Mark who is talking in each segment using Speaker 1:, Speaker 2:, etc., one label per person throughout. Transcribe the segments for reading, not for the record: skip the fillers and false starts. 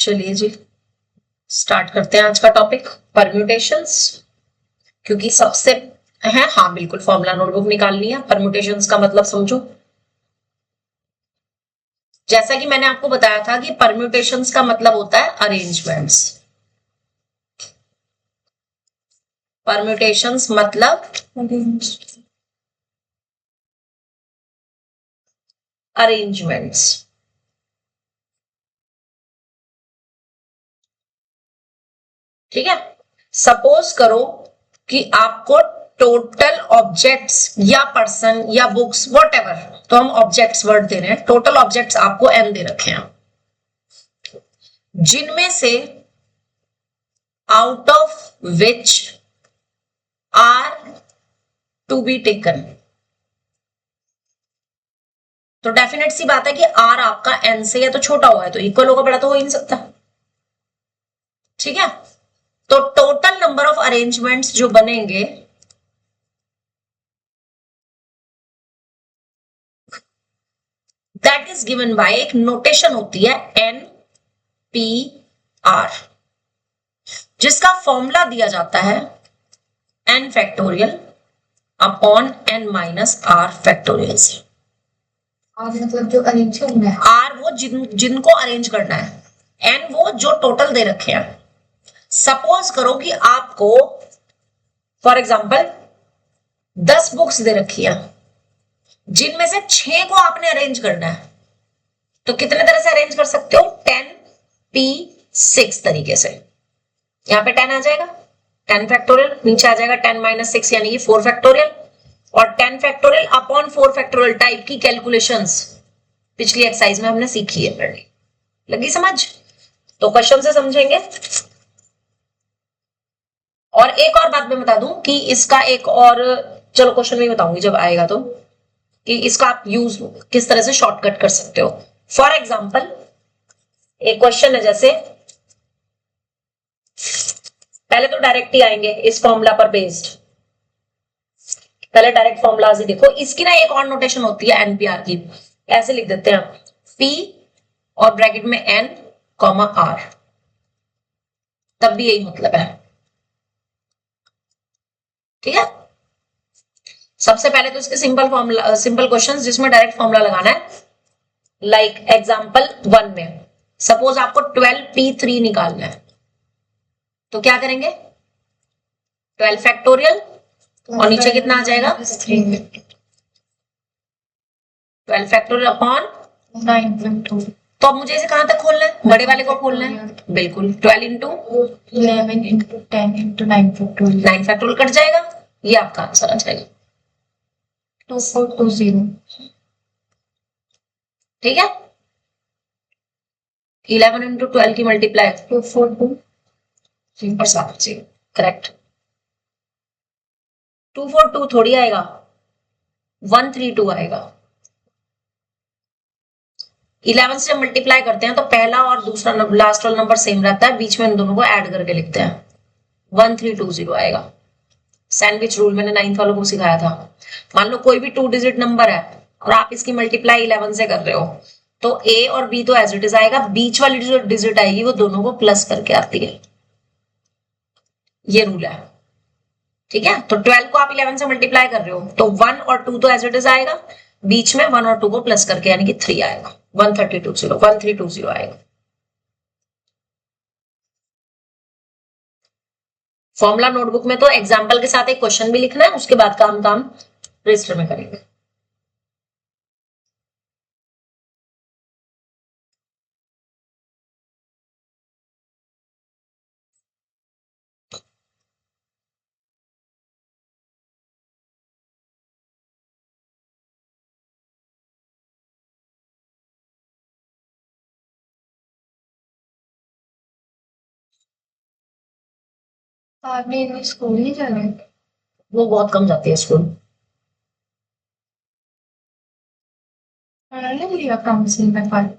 Speaker 1: चलिए जी, स्टार्ट करते हैं आज का टॉपिक परम्यूटेशंस। क्योंकि सबसे है, हाँ बिल्कुल, फॉर्मूला नोटबुक निकालनी है। परम्यूटेशंस का मतलब समझो। जैसा कि मैंने आपको बताया था कि परम्यूटेशंस का मतलब होता है अरेंजमेंट्स। परम्यूटेशंस मतलब अरेंजमेंट्स। ठीक है। सपोज करो कि आपको टोटल ऑब्जेक्ट्स या पर्सन या बुक्स वॉट एवर, तो हम ऑब्जेक्ट्स वर्ड दे रहे हैं, टोटल ऑब्जेक्ट्स आपको एन दे रखे हैं, जिनमें से out of which are to be taken. तो डेफिनेट सी बात है कि आर आपका एन से या तो छोटा हुआ है तो इक्वल होगा, बड़ा तो हो ही नहीं सकता। ठीक है। तो टोटल नंबर ऑफ अरेंजमेंट्स जो बनेंगे दैट इज गिवन बाय, एक नोटेशन होती है एन पी आर, जिसका फॉर्मूला दिया जाता है N factorial upon N minus are factorial से।
Speaker 2: आर मतलब जो अरेंज करना है,
Speaker 1: आर वो जिनको अरेंज करना है, एन वो जो टोटल दे रखे हैं। सपोज करो कि आपको फॉर एग्जाम्पल 10 बुक्स दे रखी है, जिनमें से 6 को आपने अरेंज करना है। तो कितने तरह से अरेंज कर सकते हो? 10p6 तरीके से। यहां पे 10 आ जाएगा, 10 फैक्टोरियल, नीचे आ जाएगा 10 माइनस 6 यानी कि 4 फैक्टोरियल, और 10 फैक्टोरियल अपॉन 4 फैक्टोरियल टाइप की कैलकुलेशंस पिछली एक्सरसाइज में हमने सीखी है करनी। लगी समझ? तो क्वेश्चन से समझेंगे। और एक और बात मैं बता दूं कि इसका एक और, चलो क्वेश्चन में बताऊंगी जब आएगा, तो कि इसका आप यूज किस तरह से शॉर्टकट कर सकते हो। फॉर एग्जाम्पल एक क्वेश्चन है, जैसे पहले तो डायरेक्ट ही आएंगे इस फॉर्मूला पर बेस्ड, पहले डायरेक्ट फॉर्मूलाज ही देखो। इसकी ना एक और नोटेशन होती है एनपीआर की, ऐसे लिख देते हैं पी और ब्रैकेट में एन कॉमा आर, तब भी यही मतलब है। ठीक है। सबसे पहले तो इसके सिंपल फॉर्मूला, सिंपल क्वेश्चंस जिसमें डायरेक्ट फॉर्मूला लगाना है। लाइक एग्जांपल 1 में सपोज आपको 12p3 निकालना है, तो क्या करेंगे? 12 फैक्टोरियल और नीचे कितना आ जाएगा? 12 फैक्टोरियल अपॉन
Speaker 2: 9 फैक्टोरियल।
Speaker 1: तो अब मुझे इसे कहां तक खोलना है? बड़े वाले को खोलना है, बिल्कुल। 12 into
Speaker 2: 11 into 10 into 9 factorial.
Speaker 1: 9 factorial cut जाएगा, ये आपका आंसर आ जाएगा
Speaker 2: 2420।
Speaker 1: ठीक है। 11 इंटू 12 की मल्टीप्लाई
Speaker 2: 242
Speaker 1: और 7 जी, करेक्ट। 242 थोड़ी आएगा, 132 आएगा। 11 से मल्टीप्लाई करते हैं तो पहला और दूसरा लास्ट वाला नंबर सेम रहता है, बीच में इन दोनों को ऐड करके लिखते हैं, 1320 आएगा। सैंडविच रूल मैंने 9th वालों को सिखाया था। मान लो कोई भी 2 डिजिट नंबर है और आप इसकी मल्टीप्लाई 11 से कर रहे हो, तो ए और बी तो एज इट इज आएगा, बीच वाली जो डिजिट आएगी वो दोनों को प्लस करके आती है, ये रूल है। ठीक है। तो 12 को आप 11 से मल्टीप्लाई कर रहे हो तो 1 और 2 तो एज इट इज आएगा, बीच में 1 और 2 को प्लस करके यानी कि 3 आएगा, 1320 आएगा। फॉर्मूला नोटबुक में तो एग्जाम्पल के साथ एक क्वेश्चन भी लिखना है, उसके बाद काम काम रजिस्टर में करेंगे।
Speaker 2: आपने इन्हें स्कूल नहीं जाना है?
Speaker 1: वो बहुत कम जाती है स्कूल।
Speaker 2: उन्होंने लिया काउंसिल में फल।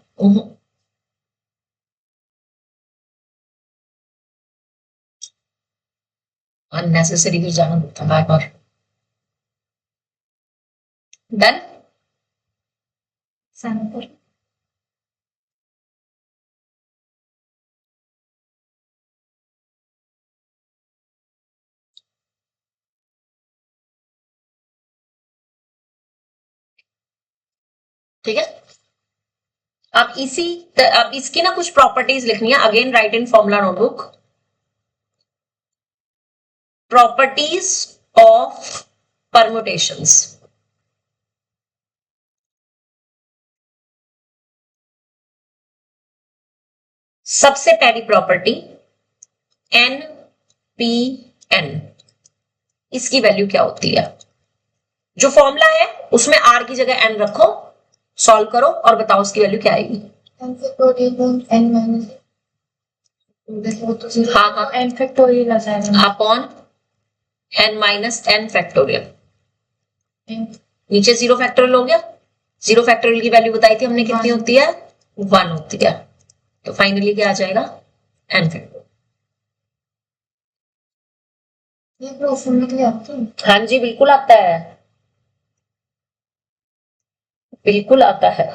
Speaker 1: अननेसेसरी भी जाना पड़ता है बार बार। डन।
Speaker 2: सैंपल
Speaker 1: ठीक है। अब इसकी ना कुछ प्रॉपर्टीज लिखनी है, again right in formula notebook. Properties of permutations. सबसे पहली प्रॉपर्टी एन पी एन, इसकी वैल्यू क्या होती है? जो फॉर्मूला है उसमें आर की जगह एन रखो, सॉल्व करो और बताओ उसकी वैल्यू क्या आएगी। हाँ
Speaker 2: एन फैक्टोरियल आ जाएगा
Speaker 1: upon N minus N factorial. नीचे जीरो फैक्टोरियल हो गया। जीरो फैक्टोरियल की वैल्यू बताई थी हमने, कितनी होती है? 1 होती है। तो फाइनली क्या आ जाएगा? N factorial.
Speaker 2: ये प्रूफ करने के लिए आता है?
Speaker 1: हाँ जी बिल्कुल आता है, बिल्कुल आता है।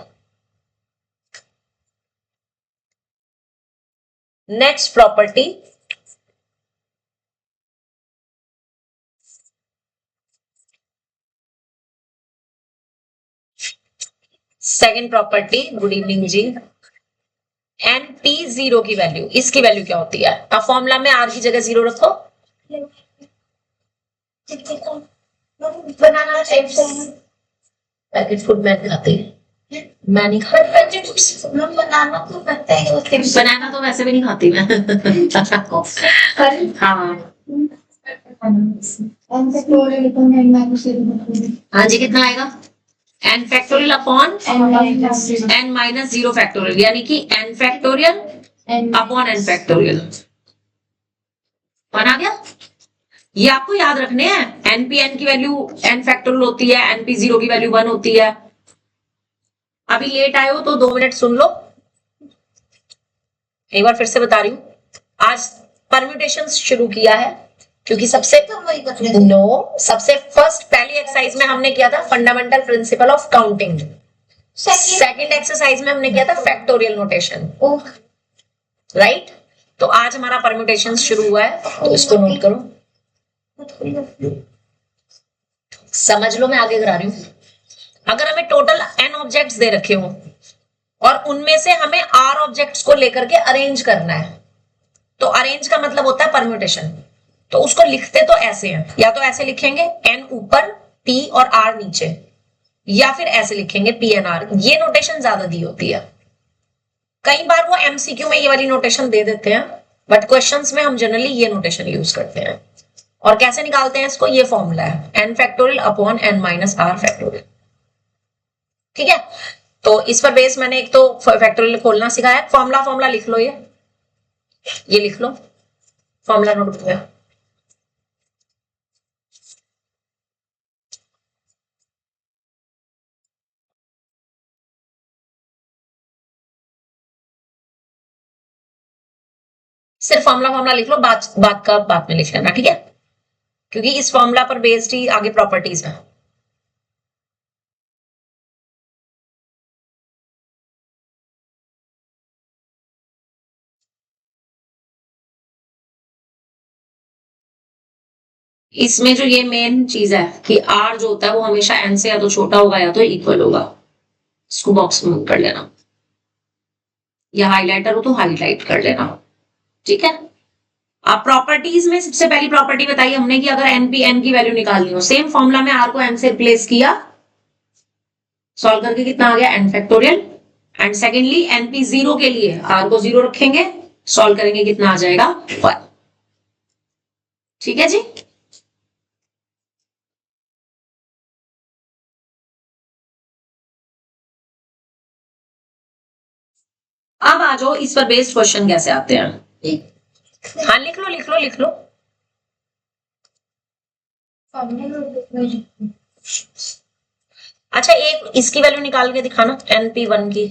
Speaker 1: Next property, second property, good evening ji. N P zero की वैल्यू, इसकी वैल्यू क्या होती है? अब फॉर्मूला में आर की जगह जीरो रखो।
Speaker 2: बनाना
Speaker 1: पैकेट फूड मैं खाती, मैं नहीं खाती।
Speaker 2: बनाना तो पता है उसके
Speaker 1: बनाना तो वैसे भी नहीं खाती मैं। हाँ हाँ जी, कितना आएगा? N factorial upon N minus zero factorial, यानी कि N factorial upon N factorial. बना गया? ये आपको याद रखने हैं। एनपीएन की वैल्यू एन फैक्टोरियल होती है, एनपी जीरो की वैल्यू 1 होती है। अभी लेट आए हो तो 2 मिनट सुन लो, एक बार फिर से बता रही हूं। आज परम्यूटेशन शुरू किया है क्योंकि सबसे फर्स्ट पहली एक्सरसाइज में हमने किया था fundamental principle of counting. Second exercise में हमने किया था फैक्टोरियल नोटेशन, राइट? तो आज हमारा परम्यूटेशन शुरू हुआ है, तो इसको नोट करो, समझ लो। मैं आगे करा रही हूं। अगर हमें टोटल n ऑब्जेक्ट्स दे रखे हो और उनमें से हमें r ऑब्जेक्ट्स को लेकर के अरेंज करना है, तो अरेंज का मतलब होता है परम्यूटेशन। तो उसको लिखते तो ऐसे हैं, या तो ऐसे लिखेंगे n ऊपर p और r नीचे, या फिर ऐसे लिखेंगे p एंड r। ये नोटेशन ज्यादा दी होती है। कई बार वो एमसीक्यू में ये वाली नोटेशन दे देते हैं, बट क्वेश्चंस में हम जनरली ये नोटेशन यूज करते हैं। और कैसे निकालते हैं इसको? ये फॉर्मूला है n factorial upon n minus r factorial. ठीक है, तो इस पर बेस मैंने एक तो फैक्टोरियल खोलना सिखाया। फॉर्मूला लिख लो, ये लिख लो फॉर्मूला नोटबुक में। सिर्फ फॉर्मूला लिख लो, बात का बात में लिख लेना, ठीक है? क्योंकि इस फॉर्मूला पर बेस्ड ही आगे प्रॉपर्टीज है। इसमें जो ये मेन चीज है कि r जो होता है वो हमेशा n से या तो छोटा होगा या तो इक्वल होगा। इसको बॉक्स में कर लेना, या हाईलाइटर हो तो हाईलाइट कर लेना, ठीक है? आप प्रॉपर्टीज में सबसे पहली प्रॉपर्टी बताई हमने कि अगर n की वैल्यू निकालनी हो, सेम फॉर्मूला में r को n से रिप्लेस किया, सॉल्व करके कितना आ गया? n factorial. And secondly np zero के लिए r को जीरो रखेंगे, सॉल्व करेंगे, कितना आ जाएगा? 1। ठीक है जी? अब आ जाओ इस पर बेस्ड क्वेश्चन कैसे आते हैं। हाँ लिख लो। अच्छा, एक इसकी वैल्यू निकाल के दिखाना, np1 की।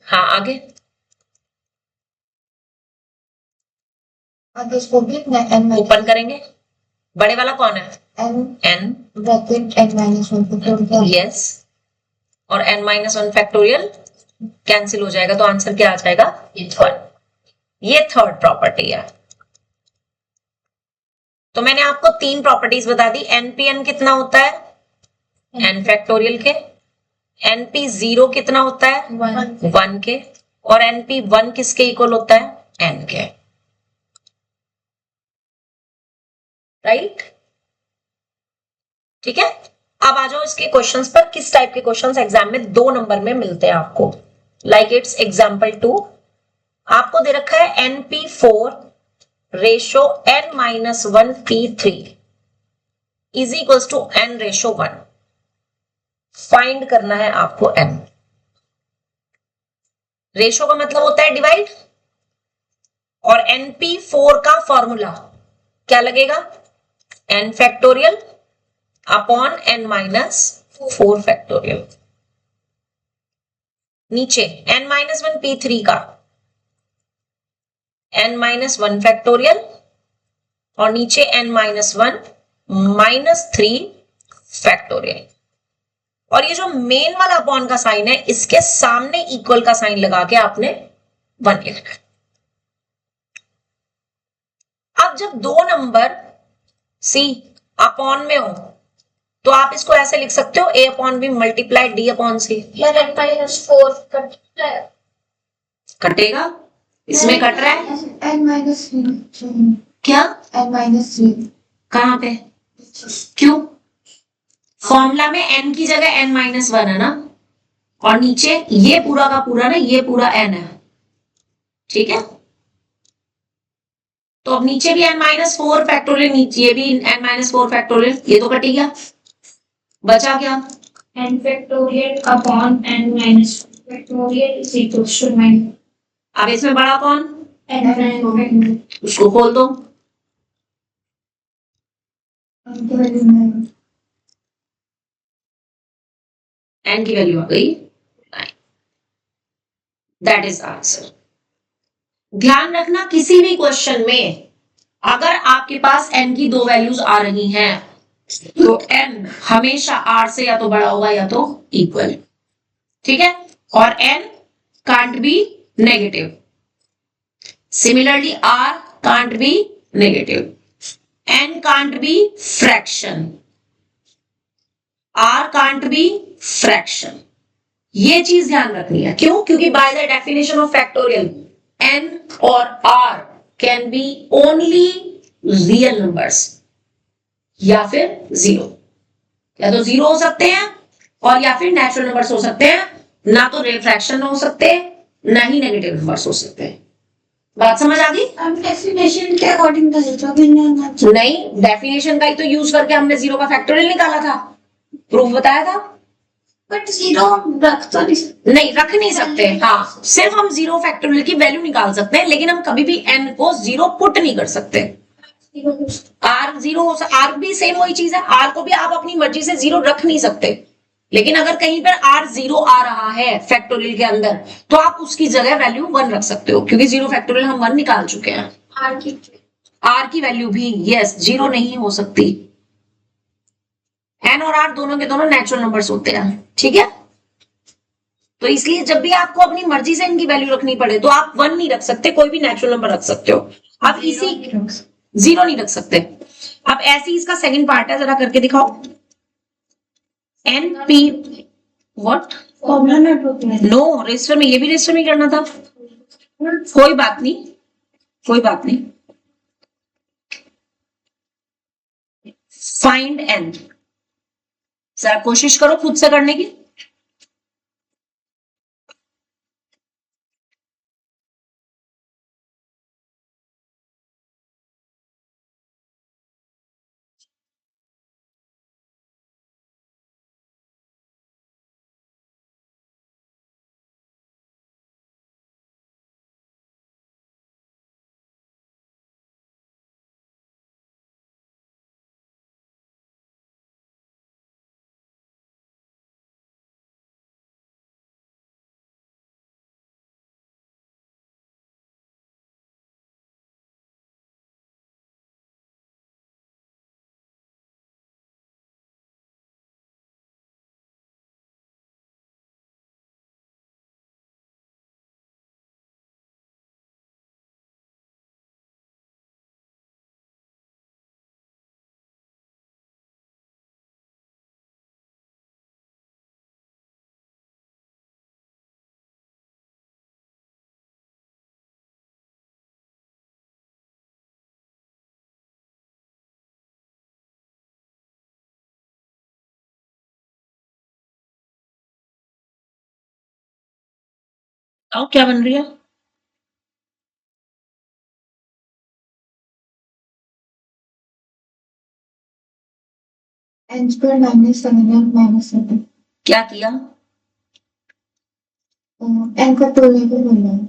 Speaker 1: हाँ आगे
Speaker 2: इसको भी
Speaker 1: ओपन करेंगे। बड़े वाला कौन है? n यस, और n-1 फैक्टोरियल कैंसिल हो जाएगा, तो आंसर क्या आ जाएगा? 1। ये थर्ड प्रॉपर्टी है। तो मैंने आपको 3 प्रॉपर्टीज बता दी। npn कितना होता है n फैक्टोरियल के, np0 कितना होता है 1 के, और np1 किसके इक्वल होता है n के, राइट? ठीक है, अब आ जाओ इसके क्वेश्चंस पर। किस टाइप के क्वेश्चंस एग्जाम में 2 नंबर में मिलते हैं आपको? लाइक इट्स एग्जाम्पल 2, आपको दे रखा है np4 ratio n-1 p3 is equals to n ratio 1। Find करना है आपको n। रेशो का मतलब होता है डिवाइड, और np4 का फॉर्मूला क्या लगेगा n factorial upon n-4 factorial. नीचे n-1 p3 का n-1 फैक्टोरियल, और नीचे n-1 -3 फैक्टोरियल। और ये जो मेन वाला अपॉन का साइन है, इसके सामने इक्वल का साइन लगा के आपने 1 लिखना है। अब जब 2 नंबर सी अपॉन में हो तो आप इसको ऐसे लिख सकते हो a upon B multiply d upon C.
Speaker 2: यार n-4
Speaker 1: कटेगा, इसमें कट रहा है
Speaker 2: n-3
Speaker 1: क्या,
Speaker 2: n-3
Speaker 1: कहां पे, क्यों? फॉर्मूला में n की जगह n-1 है ना, और नीचे ये पूरा का पूरा ना, ये पूरा n है, ठीक है? तो अब नीचे भी n-4 फैक्टोरियल, नीचे ये भी n-4 फैक्टोरियल, ये तो कट गया, बचा क्या
Speaker 2: n factorial upon n factorial is equals to 9।
Speaker 1: अब इसमें बड़ा कौन,
Speaker 2: n
Speaker 1: उसको खोल दो, n की वैल्यू आ गई 9। That is answer. ध्यान रखना किसी भी क्वेश्चन में अगर आपके पास n की 2 वैल्यूज आ रही हैं तो n हमेशा r से या तो बड़ा होगा या तो इक्वल, ठीक है? और n can't be negative, similarly r can't be negative, n can't be fraction, r can't be fraction. ये चीज ध्यान रखनी है, क्यों? क्योंकि by the definition of factorial n और r can be only real numbers, या फिर 0, या तो 0 हो सकते हैं और या फिर नेचुरल नंबर्स हो सकते हैं, ना तो फ्रैक्शन हो सकते, ना ही नेगेटिव नंबर्स हो सकते हैं। बात समझ आ गई?
Speaker 2: डेफिनेशन के अकॉर्डिंग
Speaker 1: नहीं, डेफिनेशन का ही तो यूज करके हमने 0 का फैक्टोरियल निकाला था, प्रूफ बताया था।
Speaker 2: बट 0 रख तो
Speaker 1: नहीं, रख नहीं सकते। हाँ, सिर्फ हम 0 फैक्टोरियल की वैल्यू निकाल सकते हैं, लेकिन हम कभी भी n को 0 पुट नहीं कर सकते। r 0 r भी सेम वही चीज है, r को भी आप अपनी मर्जी से 0 रख नहीं सकते, लेकिन अगर कहीं पर r 0 आ रहा है फैक्टोरियल के अंदर तो आप उसकी जगह वैल्यू 1 रख सकते हो, क्योंकि 0 फैक्टोरियल हम 1 निकाल चुके हैं। r की वैल्यू भी यस 0 नहीं हो सकती। n और r दोनों के दोनों नेचुरल नंबर्स होते हैं, ठीक है? तो इसलिए जब भी आपको अपनी मर्जी से इनकी वैल्यू रखनी पड़े तो आप 1 नहीं रख सकते, कोई भी नेचुरल नंबर रख सकते हो। अब इसी 0 नहीं रख सकते। अब ऐसे ही इसका सेकंड पार्ट है, जरा करके दिखाओ। np व्हाट, नो रजिस्टर में, ये भी रजिस्टर में करना था, कोई बात नहीं, कोई बात नहीं। फाइंड n, जरा कोशिश करो खुद से करने की। बताओ क्या बन रही है?
Speaker 2: n square minus 7n minus 7.
Speaker 1: क्या किया?
Speaker 2: n का 2 लेकर बोल रहा है.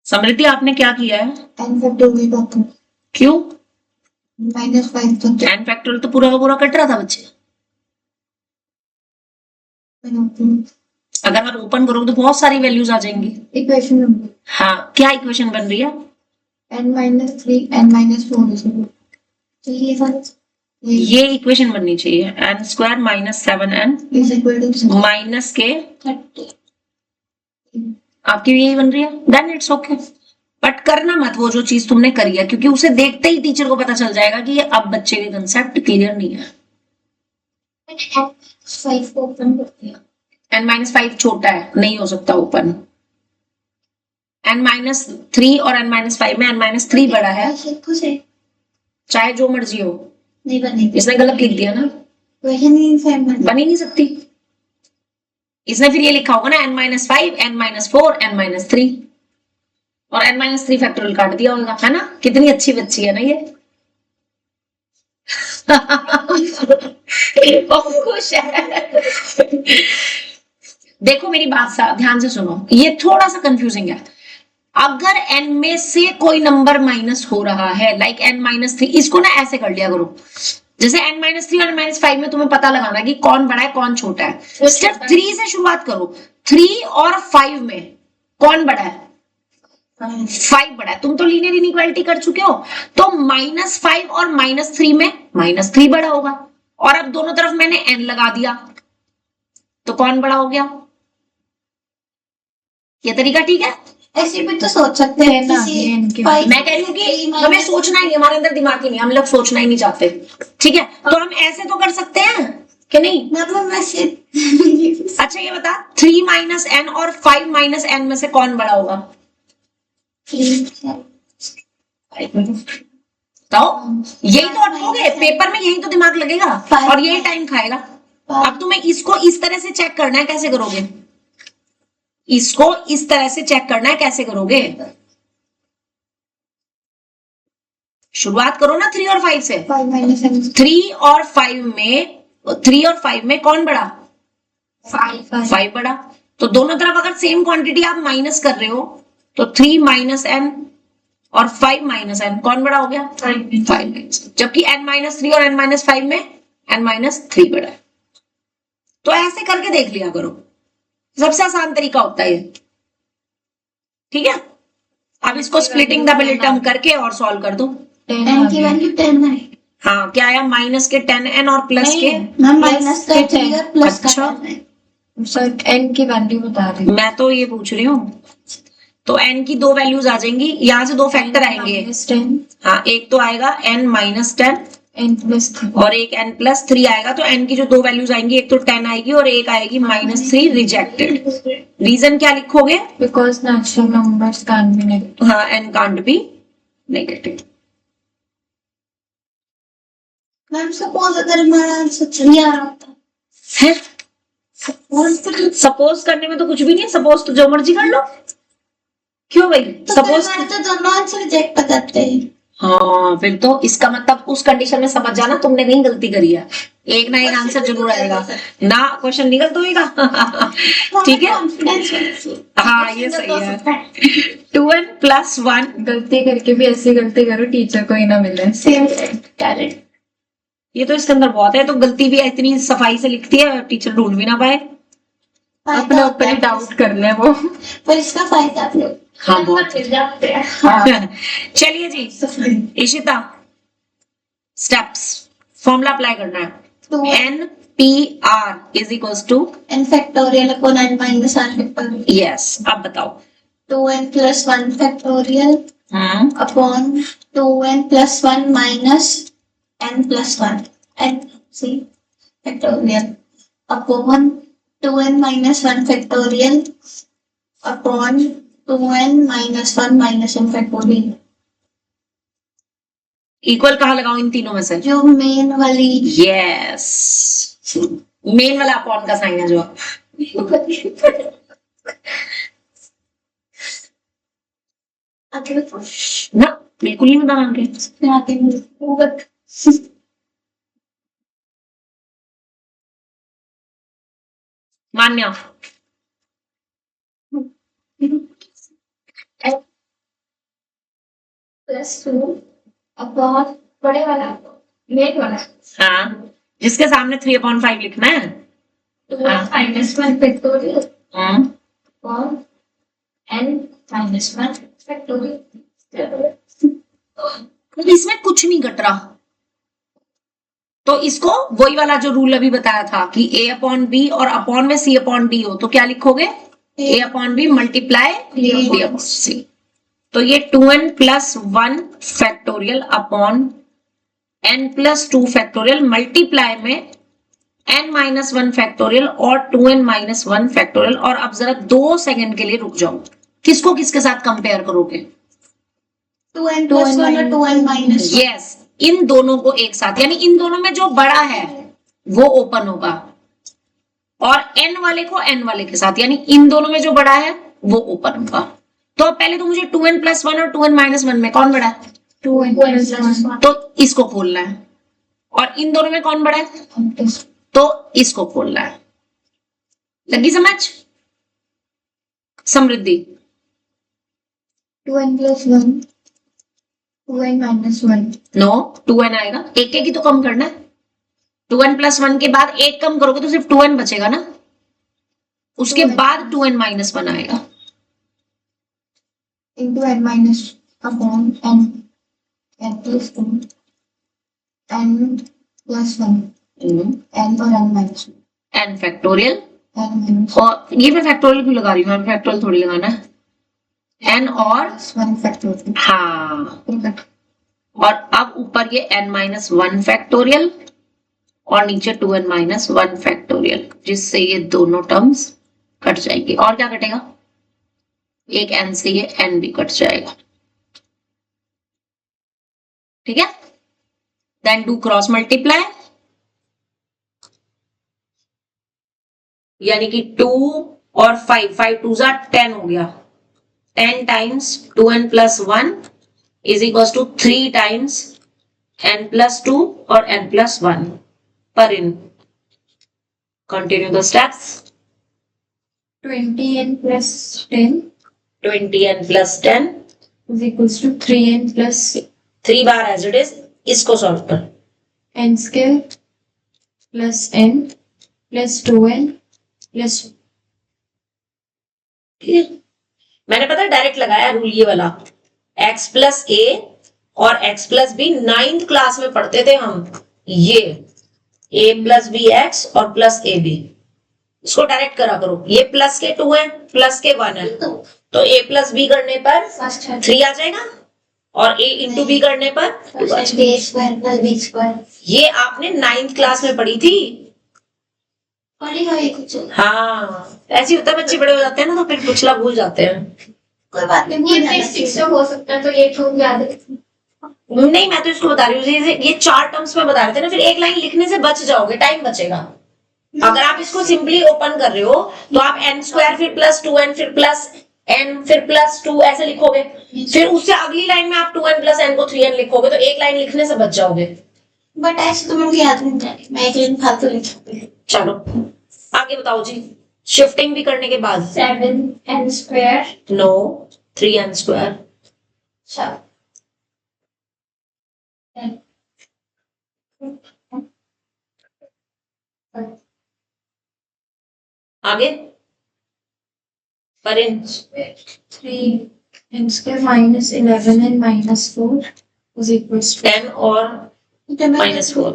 Speaker 1: समृद्धि आपने क्या किया है?
Speaker 2: n का 2 लेकर
Speaker 1: क्यों?
Speaker 2: -5 तो
Speaker 1: n फैक्टोरियल तो पूरा का पूरा कट रहा था बच्चे। अगर आप ओपन करोगे तो बहुत सारी वैल्यूज आ जाएंगी।
Speaker 2: इक्वेशन नंबर
Speaker 1: हाँ, क्या इक्वेशन बन रही है?
Speaker 2: n minus 3 n minus 4 is equal to ये वाला
Speaker 1: ये इक्वेशन बननी चाहिए n square minus 7n
Speaker 2: is equal to
Speaker 1: minus के
Speaker 2: 30.
Speaker 1: आपकी यही बन रही है। देन इट्स ओके, बट करना मत वो जो चीज तुमने करी है, क्योंकि उसे देखते ही टीचर को पता चल जाएगा कि ये अब बच्चे के कंसेप्ट क्लियर नहीं है।
Speaker 2: मैंने 5 को ओपन कर दिया.
Speaker 1: n-5 छोटा है, नहीं हो सकता ओपन। n-3 और n-5 में n-3 बड़ा है, चाहे जो मर्जी हो।
Speaker 2: नहीं बनेगी.
Speaker 1: इसने गलत लिख दिया ना,
Speaker 2: वैसे नहीं फैमिली
Speaker 1: बन ही नहीं सकती। इसने फिर ये लिखा होगा ना n-5 n-4 n-3 और n-3 फैक्टोरियल काट दिया होगा, है ना। कितनी अच्छी बच्ची है ना ये। बहुत खुश है। देखो मेरी बात ध्यान से सुनो, ये थोड़ा सा कंफ्यूजिंग है। अगर n में से कोई नंबर माइनस हो रहा है, लाइक n-3, इसको ना ऐसे कर लिया करो, जैसे n-3 और n-5 में तुम्हें पता लगाना कि कौन बड़ा है कौन छोटा है। सिर्फ 3 से शुरुआत करो। 3 और 5 में कौन बड़ा है? 5 बड़ा है। तुम तो लीनियर इनइक्वालिटी कर चुके हो, तो -5 और -3 में -3 बड़ा होगा। और अब दोनों तरफ मैंने n लगा दिया, तो कौन बड़ा हो गया? ये तरीका ठीक है।
Speaker 2: ऐसे भी तो सोच सकते हैं ना।
Speaker 1: मैं कह रही हूँ कि हमें सोचना ही नहीं, हमारे अंदर दिमाग ही नहीं, हम लोग सोचना ही नहीं चाहते। ठीक है, तो हम ऐसे तो कर सकते हैं कि नहीं?
Speaker 2: मतलब वैसे
Speaker 1: अच्छा ये बता, 3 माइनस n और 5 माइनस n में से कौन बड़ा होगा? तो यही तो अटकोगे पेपर में, यही तो दिमाग लगेगा और यही टाइम खाएगा। अब तुम्हें इसको इस तरह से चेक करना है, कैसे करोगे? इसको इस तरह से चेक करना है, कैसे करोगे? शुरुआत करो ना 3 और 5 से। 3 और 5 में कौन बड़ा? 5 बड़ा। तो दोनों तरफ अगर सेम क्वांटिटी आप माइनस कर रहे हो, तो 3 माइनस n और 5 माइनस n, कौन बड़ा हो गया? 5। जबकि n-3 और n-5 में n-3 बड़ा है। तो ऐसे करके देख लिया करो, सबसे आसान तरीका होता है ये। ठीक है, अब इसको स्प्लिटिंग द मिडिल टर्म करके और सॉल्व कर दो।
Speaker 2: n की वैल्यू 10 है।
Speaker 1: हाँ, क्या आया? माइनस के 10n और प्लस के
Speaker 2: माइनस का 10 और प्लस का 10 है।
Speaker 3: सर n की वैल्यू बता रही हूँ।
Speaker 1: मैं तो ये पूछ रही हूँ, तो n की 2 वैल्यूज आ जाएंगी, यहाँ से 2 फैक्टर आएंगे। हाँ, एक तो आएगा n-10
Speaker 3: n+3
Speaker 1: और एक n+3 आएगा। तो n की जो 2 वैल्यूज आएंगी, एक तो 10 आएगी और एक आएगी -3 रिजेक्टेड। रीजन क्या लिखोगे?
Speaker 3: Because natural numbers can be negative.
Speaker 1: हाँ, n can't be negative.
Speaker 2: Ma'am suppose अगर हमारा आंसर 3 आ रहा होता
Speaker 1: है, सपोज करने में तो कुछ भी नहीं, सपोज तो जो मर्जी कर लो। क्यों भाई?
Speaker 2: तो
Speaker 1: सपोज
Speaker 2: तो दोनों आंसर रिजेक्ट हो जाते हैं।
Speaker 1: हाँ, फिर तो इसका मतलब उस कंडीशन में समझ जाना तुमने कहीं गलती करी है। एक ना एक आंसर जरूर आएगा ना, क्वेश्चन नहीं गलत होएगा। ठीक है, हाँ ये सही है। 2n + 1
Speaker 3: गलती करके भी ऐसी गलती करो टीचर को ही ना मिले।
Speaker 2: Same talent.
Speaker 1: ये तो इसके अंदर बहुत है, तो गलती भी इतनी सफाई से लिखती है, टीचर ढूंढ भी ना पाए।
Speaker 3: अपने ऊपर ही डाउट कर ले वो।
Speaker 2: पर इसका फायदा आप लोग
Speaker 1: हाँ बहुत।
Speaker 2: जाते हैं।
Speaker 1: चलिए जी इशिता, स्टेप्स फॉर्मूला अप्लाई करना है। NPR is equals to
Speaker 2: n factorial upon n minus r factorial.
Speaker 1: Yes, अब बताओ।
Speaker 2: 2n + 1 factorial upon 2n + 1 minus n + 1 n c factorial upon 2n - 1 factorial upon 2n - 1 minus n factorial.
Speaker 1: Equal कहाँ लगाओ इन तीनों में से?
Speaker 2: जो मेन वाली
Speaker 1: यस, मेन वाला अपॉन का साइन है जो
Speaker 2: आगे बताओ।
Speaker 1: ना, बिल्कुल नहीं बताना आगे।
Speaker 2: फिर आगे वो बत
Speaker 1: मान्या
Speaker 2: +2 अपॉन बड़े वाला मेन वाला
Speaker 1: हाँ, जिसके सामने 3/5 लिखना है।
Speaker 2: 2 - 1 फैक्टोरियल
Speaker 1: हाँ,
Speaker 2: और n - 1 फैक्टोरियल।
Speaker 1: इसमें कुछ नहीं घट रहा, तो इसको वही वाला जो रूल अभी बताया था कि a/b और अपॉन में c/d हो, तो क्या लिखोगे? a/b multiply d/c। तो ये 2n + 1 factorial upon n + 2 factorial multiply में n - 1 फैक्टोरियल और 2n - 1 फैक्टोरियल। और अब जरा 2 सेकंड के लिए रुक जाओ, किसको किसके साथ कंपेयर करोगे?
Speaker 2: 2n + 1 और 2n - 1।
Speaker 1: यस, इन दोनों को एक साथ, यानी इन दोनों में जो बड़ा है वो ओपन होगा और n वाले को n वाले के साथ, यानी इन दोनों में जो बड़ा है वो ओपन होगा। तो अब पहले तो मुझे 2n + 1 और 2n - 1 में कौन बड़ा है?
Speaker 3: 2n + 1
Speaker 1: तो इसको खोलना है। और इन दोनों में कौन बड़ा है? तो इसको खोलना है। लगी समझ? समृद्धि
Speaker 2: 2n + 1 2n - 1
Speaker 1: नो, 2n आएगा, एक एक ही तो कम करना है। 2n + 1 के बाद एक कम करोगे तो सिर्फ 2n बचेगा ना, उसके बाद 2n - 1 आएगा।
Speaker 2: into n - upon n + 2 n + 1 n और n - 1
Speaker 1: n फैक्टोरियल,
Speaker 2: n -
Speaker 1: और ये मैं फैक्टोरियल क्यों लगा रही हूँ? फैक्टोरियल थोड़ी लगाना है, n और
Speaker 2: 1 फैक्टोरियल।
Speaker 1: हाँ, और अब ऊपर ये n - 1 फैक्टोरियल और नीचे 2n - 1 फैक्टोरियल, जिससे ये दोनों टर्म्स कट जाएगी। और क्या कटेगा? एक n से ये n भी कट जाएगा। ठीक है, देन डू क्रॉस मल्टीप्लाई, यानी कि 2 और 5, 5 2 10 हो गया। 10 टाइम्स 2n + 1 = 3 टाइम्स n + 2 और n + 1 पर इन। Continue the steps.
Speaker 3: 20n + 10
Speaker 1: 20n + 10
Speaker 3: = 3n +
Speaker 1: 3 बार एज इट इज, इसको सॉल्व कर।
Speaker 3: n² + n + 2n +
Speaker 1: मैंने पता डायरेक्ट लगाया रूल ये वाला, x + a और x + b 9th क्लास में पढ़ते थे हम, ये a + bx और + ab, इसको डायरेक्ट करा करो। ये प्लस के 2 है, प्लस के 1 है, तो a + b करने पर 3 आ जाएगा और a × b करने पर 2 आ जाएगा।
Speaker 2: a² + b²।
Speaker 1: ये आपने 9th क्लास में पढ़ी थी।
Speaker 2: पढ़ी है कुछ?
Speaker 1: हाँ, ऐसे होता है, बच्चे बड़े हो जाते हैं ना तो फिर पिछला भूल जाते हैं।
Speaker 2: कोई बात नहीं, ये 6 से हो सकता है, तो ये तो याद है।
Speaker 1: नहीं, मैं तो इसको बता रही हूँ, ये 4 टर्म्स में बता रहे थे ना, फिर एक लाइन लिखने से बच जाओगे, टाइम बचेगा। अगर आप इसको सिंपली ओपन कर रहे हो तो आप n² फिर +2n फिर +n फिर +2 ऐसे लिखोगे, फिर उससे अगली लाइन में आप 2n + n को 3n लिखोगे, तो एक लाइन लिखने से बच जाओगे।
Speaker 2: बट ऐसे तो मुझे याद नहीं जाएगी, मैं एक लाइन फालतू लिखूंगी।
Speaker 1: चलो आगे बताओ जी, शिफ्टिंग भी करने के बाद
Speaker 2: 7n²।
Speaker 1: No, 3n²।
Speaker 2: अच्छा,
Speaker 1: आगे पर इन
Speaker 3: 3n² - 11n - 4 =
Speaker 1: 10 और -4।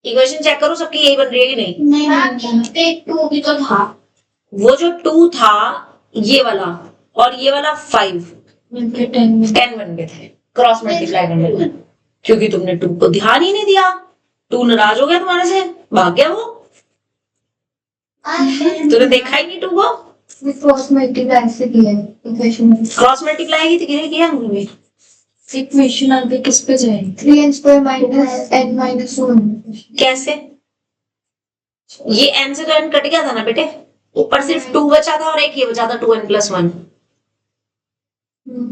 Speaker 1: इक्वेशन चेक करो, सबकी यही बन रही है कि नहीं?
Speaker 2: नहीं, एक 2 भी तो था।
Speaker 1: वो जो 2 था ये वाला और ये वाला 5
Speaker 3: मिलके 10
Speaker 1: बन गए थे क्रॉस मल्टीप्लाई करने में, क्योंकि तुमने 2 को ध्यान ही नहीं दिया। 2 नाराज हो गया तुम्हारे से, भाग गया वो, तूने देखा ही नहीं 2 को।
Speaker 3: क्रॉस मल्टीप्लाई से किया है इक्वेशन में।
Speaker 1: क्रॉस मल्टीप्लाई ही किया हमने।
Speaker 3: इक्वेशन आगे किस पे जाएगी?
Speaker 2: 3n square minus n minus 1.
Speaker 1: कैसे? ये n से तो n कट गया था ना बेटे, ऊपर सिर्फ 2 बचा था और एक ये बचा था 2n + 1।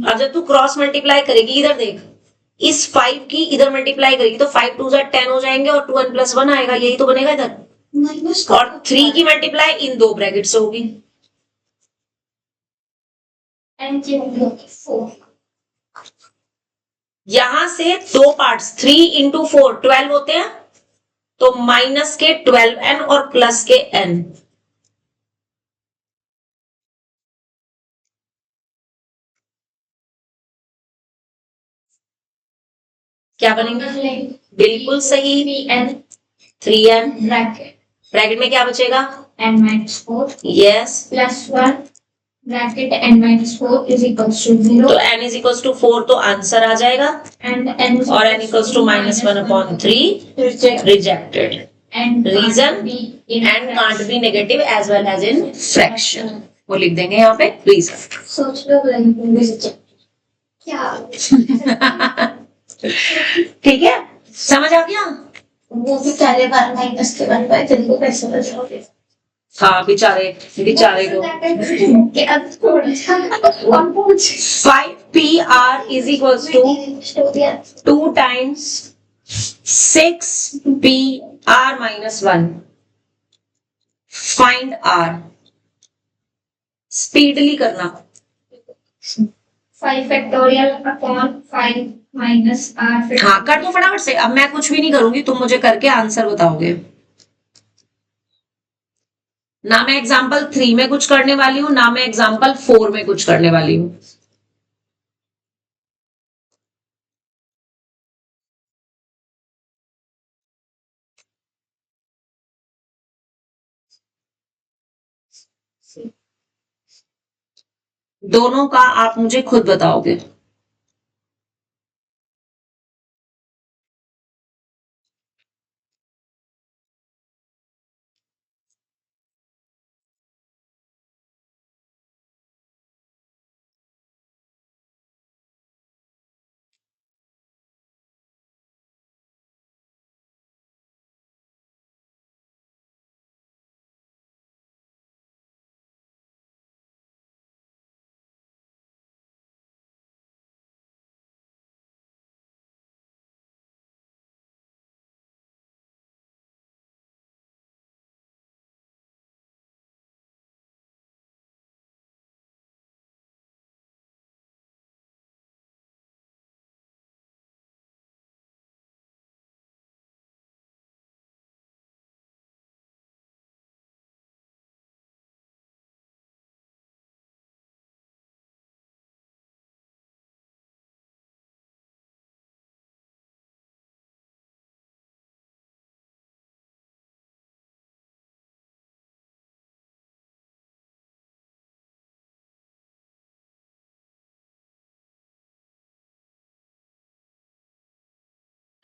Speaker 1: अब जब तू क्रॉस मल्टीप्लाई करेगी, इधर देख, इस 5 की इधर मल्टीप्लाई करेगी तो 5 2 जा 10 हो जाएंगे और 2n + 1 आएगा, यही तो बनेगा इधर।
Speaker 2: Minus
Speaker 1: और 3 की मल्टीप्लाई इन दो ब्रैकेट से होगी।
Speaker 2: n की वैल्यू 4.
Speaker 1: यहां से दो पार्ट्स 3 × 4 12 होते हैं, तो माइनस के 12n और प्लस के n। क्या बनेंगे? बिल्कुल सही, 3n ब्रैकेट में क्या बचेगा?
Speaker 3: n minus 4
Speaker 1: yes,
Speaker 3: plus 1 bracket n minus 4 is equals to 0
Speaker 1: तो n = 4 तो आंसर आ जाएगा,
Speaker 3: and n
Speaker 1: और n = -1/3 rejected.
Speaker 3: and
Speaker 1: Reason?
Speaker 3: can't be in
Speaker 1: n can't be negative as well as in fraction, वो लिख देंगे यहाँ पे रीजन।
Speaker 2: सोच लो क्या
Speaker 1: ठीक है, समझ आ गया?
Speaker 2: वो भी पहले बार माइनस के 1/3 को कैसे बचाओगे?
Speaker 1: हाँ, बेचारे को।
Speaker 2: कि अब थोड़ा सा
Speaker 1: 5PR = 2 times 6PR - 1। Find R। Speedly करना।
Speaker 3: 5 factorial upon 5 minus r factorial.
Speaker 1: हाँ, कर दो फटाफट से, अब मैं कुछ भी नहीं करूंगी, तुम मुझे करके आंसर बताओगे। ना मैं एग्जाम्पल 3 में कुछ करने वाली हूँ, ना मैं एग्जाम्पल 4 में कुछ करने वाली हूँ। दोनों का आप मुझे खुद बताओगे।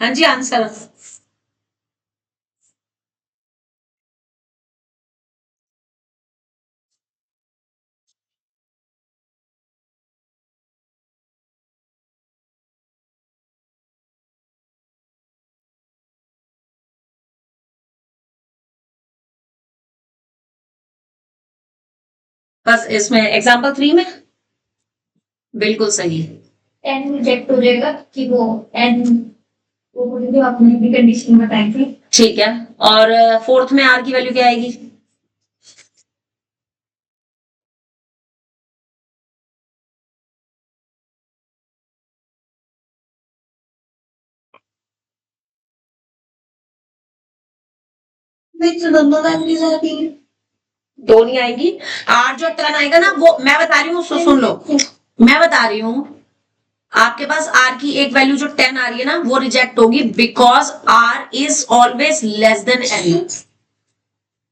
Speaker 1: हाँ जी, आंसर। बस इसमें एग्जाम्पल 3 में बिल्कुल सही।
Speaker 3: n रिजेक्ट हो जाएगा कि वो n वो जो आपने भी कंडीशन बताई थी।
Speaker 1: ठीक है, और 4th में R की वैल्यू क्या आएगी?
Speaker 2: तो दोनों वैल्यूज आ रही है।
Speaker 1: दो नहीं आएगी। R जो टर्न आएगा ना, वो मैं बता रही हूँ, सुन लो, मैं बता रही हूँ, आपके पास R की एक वैल्यू जो 10 आ रही है ना, वो रिजेक्ट होगी, because R is always less than n।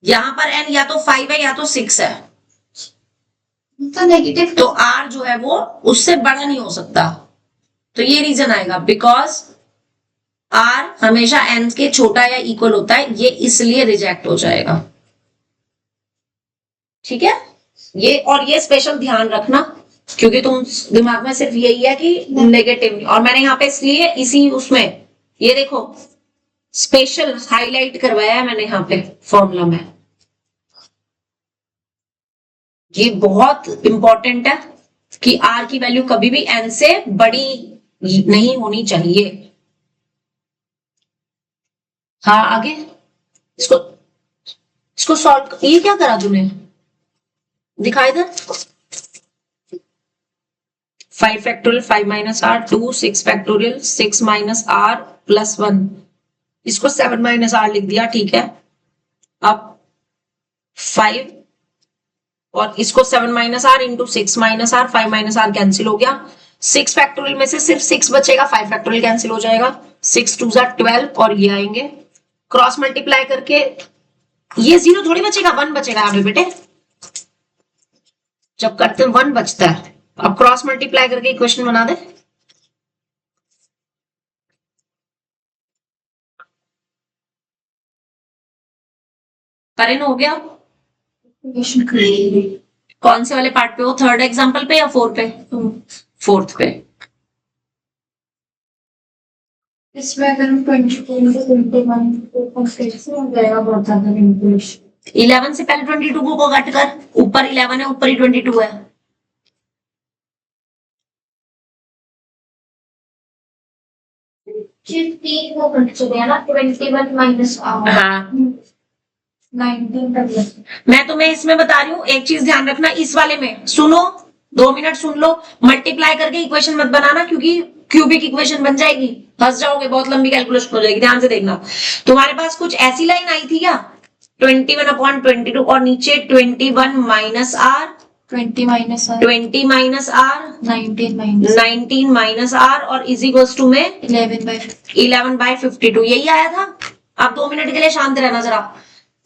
Speaker 1: यहां पर n या तो 5 है या तो 6 है,
Speaker 2: तो नेगेटिव
Speaker 1: तो R जो है वो उससे बड़ा नहीं हो सकता, तो ये रीजन आएगा, बिकॉज R हमेशा n के छोटा या इक्वल होता है, ये इसलिए रिजेक्ट हो जाएगा। ठीक है, ये और ये स्पेशल ध्यान रखना, क्योंकि तुम दिमाग में सिर्फ यही है कि नेगेटिव, और मैंने यहाँ पे इसलिए इसी उसमें ये देखो स्पेशल हाईलाइट करवाया है मैंने यहाँ पे फॉर्मूला में। ये बहुत इंपॉर्टेंट है कि आर की वैल्यू कभी भी एन से बड़ी नहीं होनी चाहिए। हाँ आगे इसको इसको सॉल्व, ये क्या करा तूने, दिखा इधर। 5 factorial 5 minus R 2, 6 factorial 6 minus are plus 1, इसको 7 माइनस आर लिख दिया, ठीक है। अब 5 और इसको 7 minus are into 6 minus R, 5 minus R cancel हो गया। 6 फैक्टोरियल में से सिर्फ 6 बचेगा, 5 फैक्टोरियल कैंसिल हो जाएगा, 6 2 12 और ये आएंगे क्रॉस मल्टीप्लाई करके, ये 0 थोड़ी बचेगा, 1 बचेगा यहाँ पे बेटे, जब करते हैं 1 बचता है। अब क्रॉस मल्टीप्लाई करके इक्वेशन बना दे। करें हो गया, कौन से वाले पार्ट पे हो, थर्ड एग्जांपल पे या फोर्थ पे? फोर्थ पे।
Speaker 3: इसमें अगर हम 22 से हो जाएगा बहुत ज्यादा कैलकुलेशन।
Speaker 1: 11 से पहले 22 को कट कर, ऊपर 11 है ऊपर ही 22 है।
Speaker 3: सिर्फ 3 को कट चुके हैं ना, 21 माइनस
Speaker 1: हाँ
Speaker 3: 19 तक।
Speaker 1: मैं तुम्हें इसमें बता रही हूँ, एक चीज ध्यान रखना, इस वाले में सुनो, 2 मिनट सुन लो, मल्टीप्लाई करके इक्वेशन मत बनाना क्योंकि क्यूबिक इक्वेशन बन जाएगी, फंस जाओगे, बहुत लंबी कैलकुलेशन हो जाएगी। ध्यान से देखना, तुम्हारे पास कुछ ऐसी लाइन आई थी क्या, 21/22 और नीचे 21 minus R
Speaker 3: 20 minus R
Speaker 1: 20 minus R
Speaker 3: 19
Speaker 1: minus R और इज इक्वल्स टू में
Speaker 3: 11/52
Speaker 1: यही आया था। अब 2 मिनट के लिए शांत रहना जरा।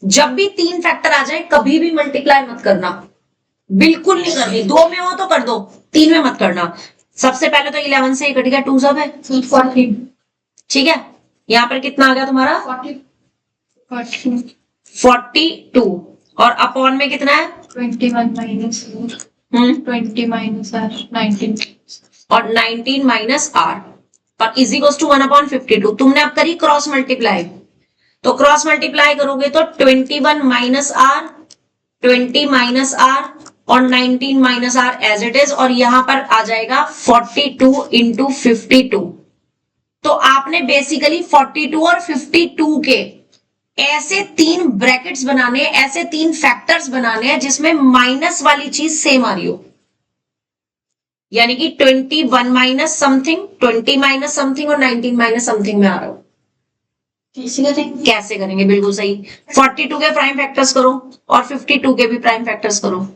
Speaker 1: जब भी 3 फैक्टर आ जाए कभी भी मल्टीप्लाई मत करना, बिल्कुल नहीं करनी, 2 में हो तो कर दो, 3 में मत करना। सबसे पहले तो 11 से कट गया, 2 सब है
Speaker 3: 40,
Speaker 1: ठीक है। यहाँ पर कितना आ गया तुम्हारा 42 और अपॉन में कितना है
Speaker 3: 21 माइनस 20 माइनस आर 19
Speaker 1: और 19 माइनस आर और इज इक्वल्स टू 1/52। तुमने अब करी क्रॉस मल्टीप्लाई, तो क्रॉस मल्टीप्लाई करोगे तो 21 माइनस आर 20 माइनस आर और 19 minus R as it is, और यहां पर आ जाएगा 42 इंटू 52। तो आपने बेसिकली 42 और 52 के ऐसे 3 ब्रैकेट्स बनाने, ऐसे 3 फैक्टर्स बनाने हैं जिसमें माइनस वाली चीज सेम आ रही हो, यानी कि 21 माइनस समथिंग, 20 माइनस समथिंग और 19 माइनस समथिंग में आ रहा हो। कैसे करेंगे, बिल्कुल सही, 42 के प्राइम फैक्टर्स करो और 52 के भी प्राइम फैक्टर्स करो।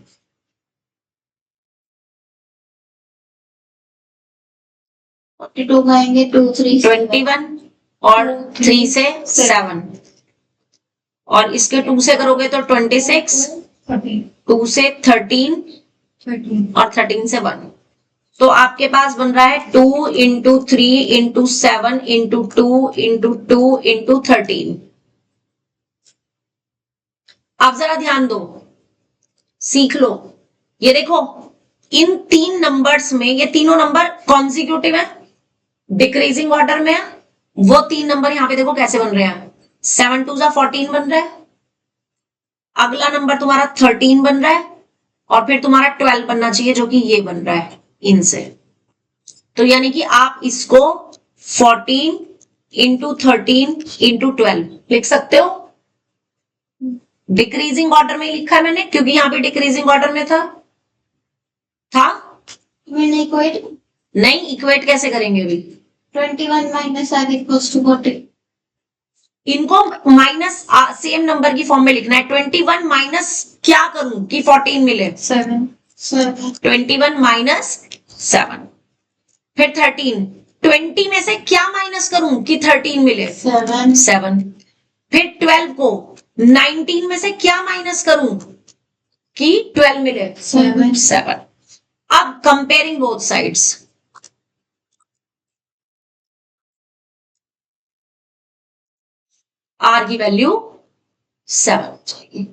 Speaker 2: आएंगे 2 3
Speaker 1: 21 और 3 से 7 और इसके 2 से करोगे तो 26, 2 से 13 और 13 से 1, तो आपके पास बन रहा है 2 into 3 into 7 into 2 into 2 into 13। अब जरा ध्यान दो, सीख लो, ये देखो इन 3 नंबर्स में, ये तीनों नंबर कॉन्सिक्यूटिव है, डिक्रीजिंग ऑर्डर में है, वो 3 नंबर यहां पे देखो कैसे बन रहे हैं, 7 2 14 बन रहा है, अगला नंबर तुम्हारा 13 बन रहा है और फिर तुम्हारा 12 बनना चाहिए जो कि ये बन रहा है इनसे। तो यानी कि आप इसको 14 इंटू 13 इंटू 12 लिख सकते हो, डिक्रीजिंग ऑर्डर में लिखा है मैंने क्योंकि यहां पे डिक्रीजिंग ऑर्डर में था
Speaker 2: मैंने इक्वेट
Speaker 1: नहीं, इक्वेट कैसे करेंगे अभी,
Speaker 2: 21 माइनस आर इक्वल्स टू 40,
Speaker 1: इनको माइनस सेम नंबर की फॉर्म में लिखना है। 21 माइनस क्या करूं कि 14 मिले,
Speaker 3: 7
Speaker 1: 21 माइनस 7, फिर 13, 20 में से क्या माइनस करूं कि 13 मिले, 7, फिर 12 को 19 में से क्या माइनस करूं कि 12 मिले, 7। अब कंपेयरिंग बोथ साइड्स, आर की वैल्यू 7 हो जाएगी।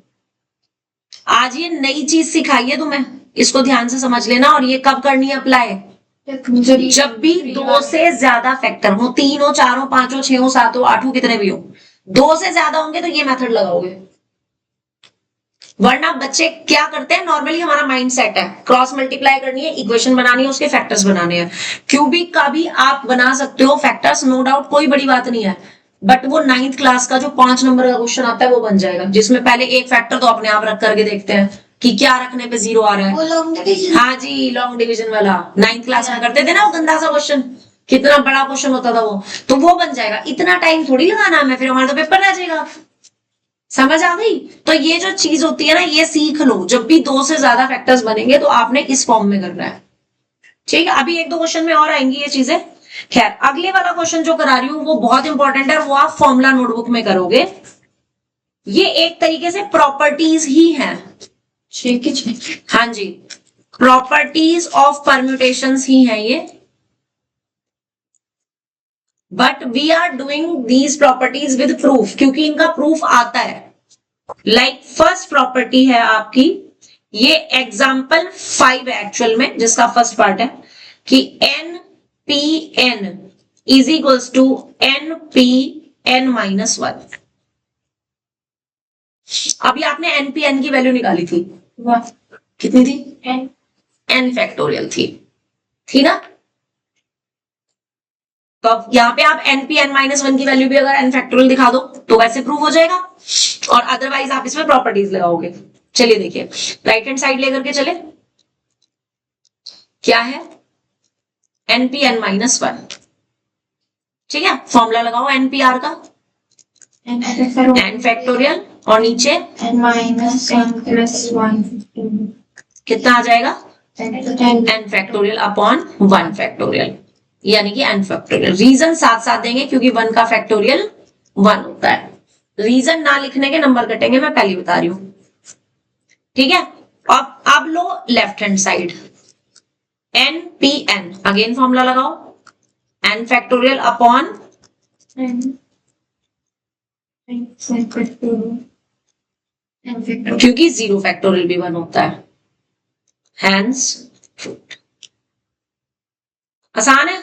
Speaker 1: आज ये नई चीज सिखाई है तुम्हें, इसको ध्यान से समझ लेना। और ये कब करनी है अप्लाई? जब भी 2 से ज्यादा फैक्टर हो, 3 हो, 4 हो, 5 हो, 6 हो, 7 हो, 8 हो, कितने भी हो, 2 से ज्यादा होंगे तो ये मेथड लगाओगे। वरना बच्चे क्या करते हैं, नॉर्मली हमारा माइंड सेट है क्रॉस मल्टीप्लाई करनी है, इक्वेशन बनानी है, उसके फैक्टर्स बनाने हैं। क्यूबिक का भी आप बना सकते हो फैक्टर्स, नो डाउट, कोई बड़ी बात नहीं है। बट वो 9th क्लास का जो 5 नंबर का क्वेश्चन आता है वो बन जाएगा, जिसमें पहले एक फैक्टर तो अपने आप रख करके देखते हैं कि क्या रखने पे 0 आ रहा है।
Speaker 2: वो लॉन्ग डिवीजन।
Speaker 1: हाँ जी, लॉन्ग डिवीजन वाला 9th क्लास में करते थे ना, वो गंदा सा क्वेश्चन, कितना बड़ा क्वेश्चन होता था वो, तो वो बन जाएगा। इतना टाइम थोड़ी लगाना हमें, फिर हमारा तो पेपर रह जाएगा। समझ आ गई? तो ये जो चीज होती है ना, ये सीख लो, जब भी 2 से ज्यादा फैक्टर्स बनेंगे तो आपने इस फॉर्म में करना है। ठीक है, अभी 1-2 क्वेश्चन में और आएंगी ये चीजें। खैर, अगले वाला क्वेश्चन जो करा रही हूं वो बहुत इंपॉर्टेंट है, वो आप फॉर्मूला नोटबुक में करोगे। ये एक तरीके से प्रॉपर्टीज ही है। हाँ जी, प्रॉपर्टीज ऑफ परम्यूटेशंस ही है ये, but we are doing these properties with proof, क्योंकि इनका प्रूफ आता है। लाइक फर्स्ट प्रॉपर्टी है आपकी, ये एग्जाम्पल 5 है एक्चुअल में, जिसका फर्स्ट पार्ट है कि N P N is equals to N P N minus 1। अभी आपने एन पी एन की वैल्यू निकाली थी, कितनी थी? एन फैक्टोरियल थी ना? तो अब यहाँ पे आप एन पी एन माइनस 1 की वैल्यू भी अगर एन फैक्टोरियल दिखा दो तो वैसे प्रूफ हो जाएगा, और अदरवाइज आप इसमें प्रॉपर्टीज लगाओगे। चलिए देखिए, राइट हैंड साइड लेकर के चले, क्या है? N P N minus 1। ठीक है, फॉर्मूला लगाओ एनपीआर का, एन फैक्टोरियल, और नीचे
Speaker 3: एन माइनस 1 प्लस 1
Speaker 1: कितना आ जाएगा? एन फैक्टोरियल अपॉन 1 फैक्टोरियल, यानी कि एन फैक्टोरियल। रीजन साथ साथ देंगे क्योंकि 1 का फैक्टोरियल 1 होता है। रीजन ना लिखने के नंबर कटेंगे, मैं पहले बता रही हूं। ठीक है, अब लो left hand side, N P N, again formula लगाओ, एन फैक्टोरियल अपॉन क्योंकि 0 फैक्टोरियल भी 1 होता है, हैंस फ्रूट। आसान है।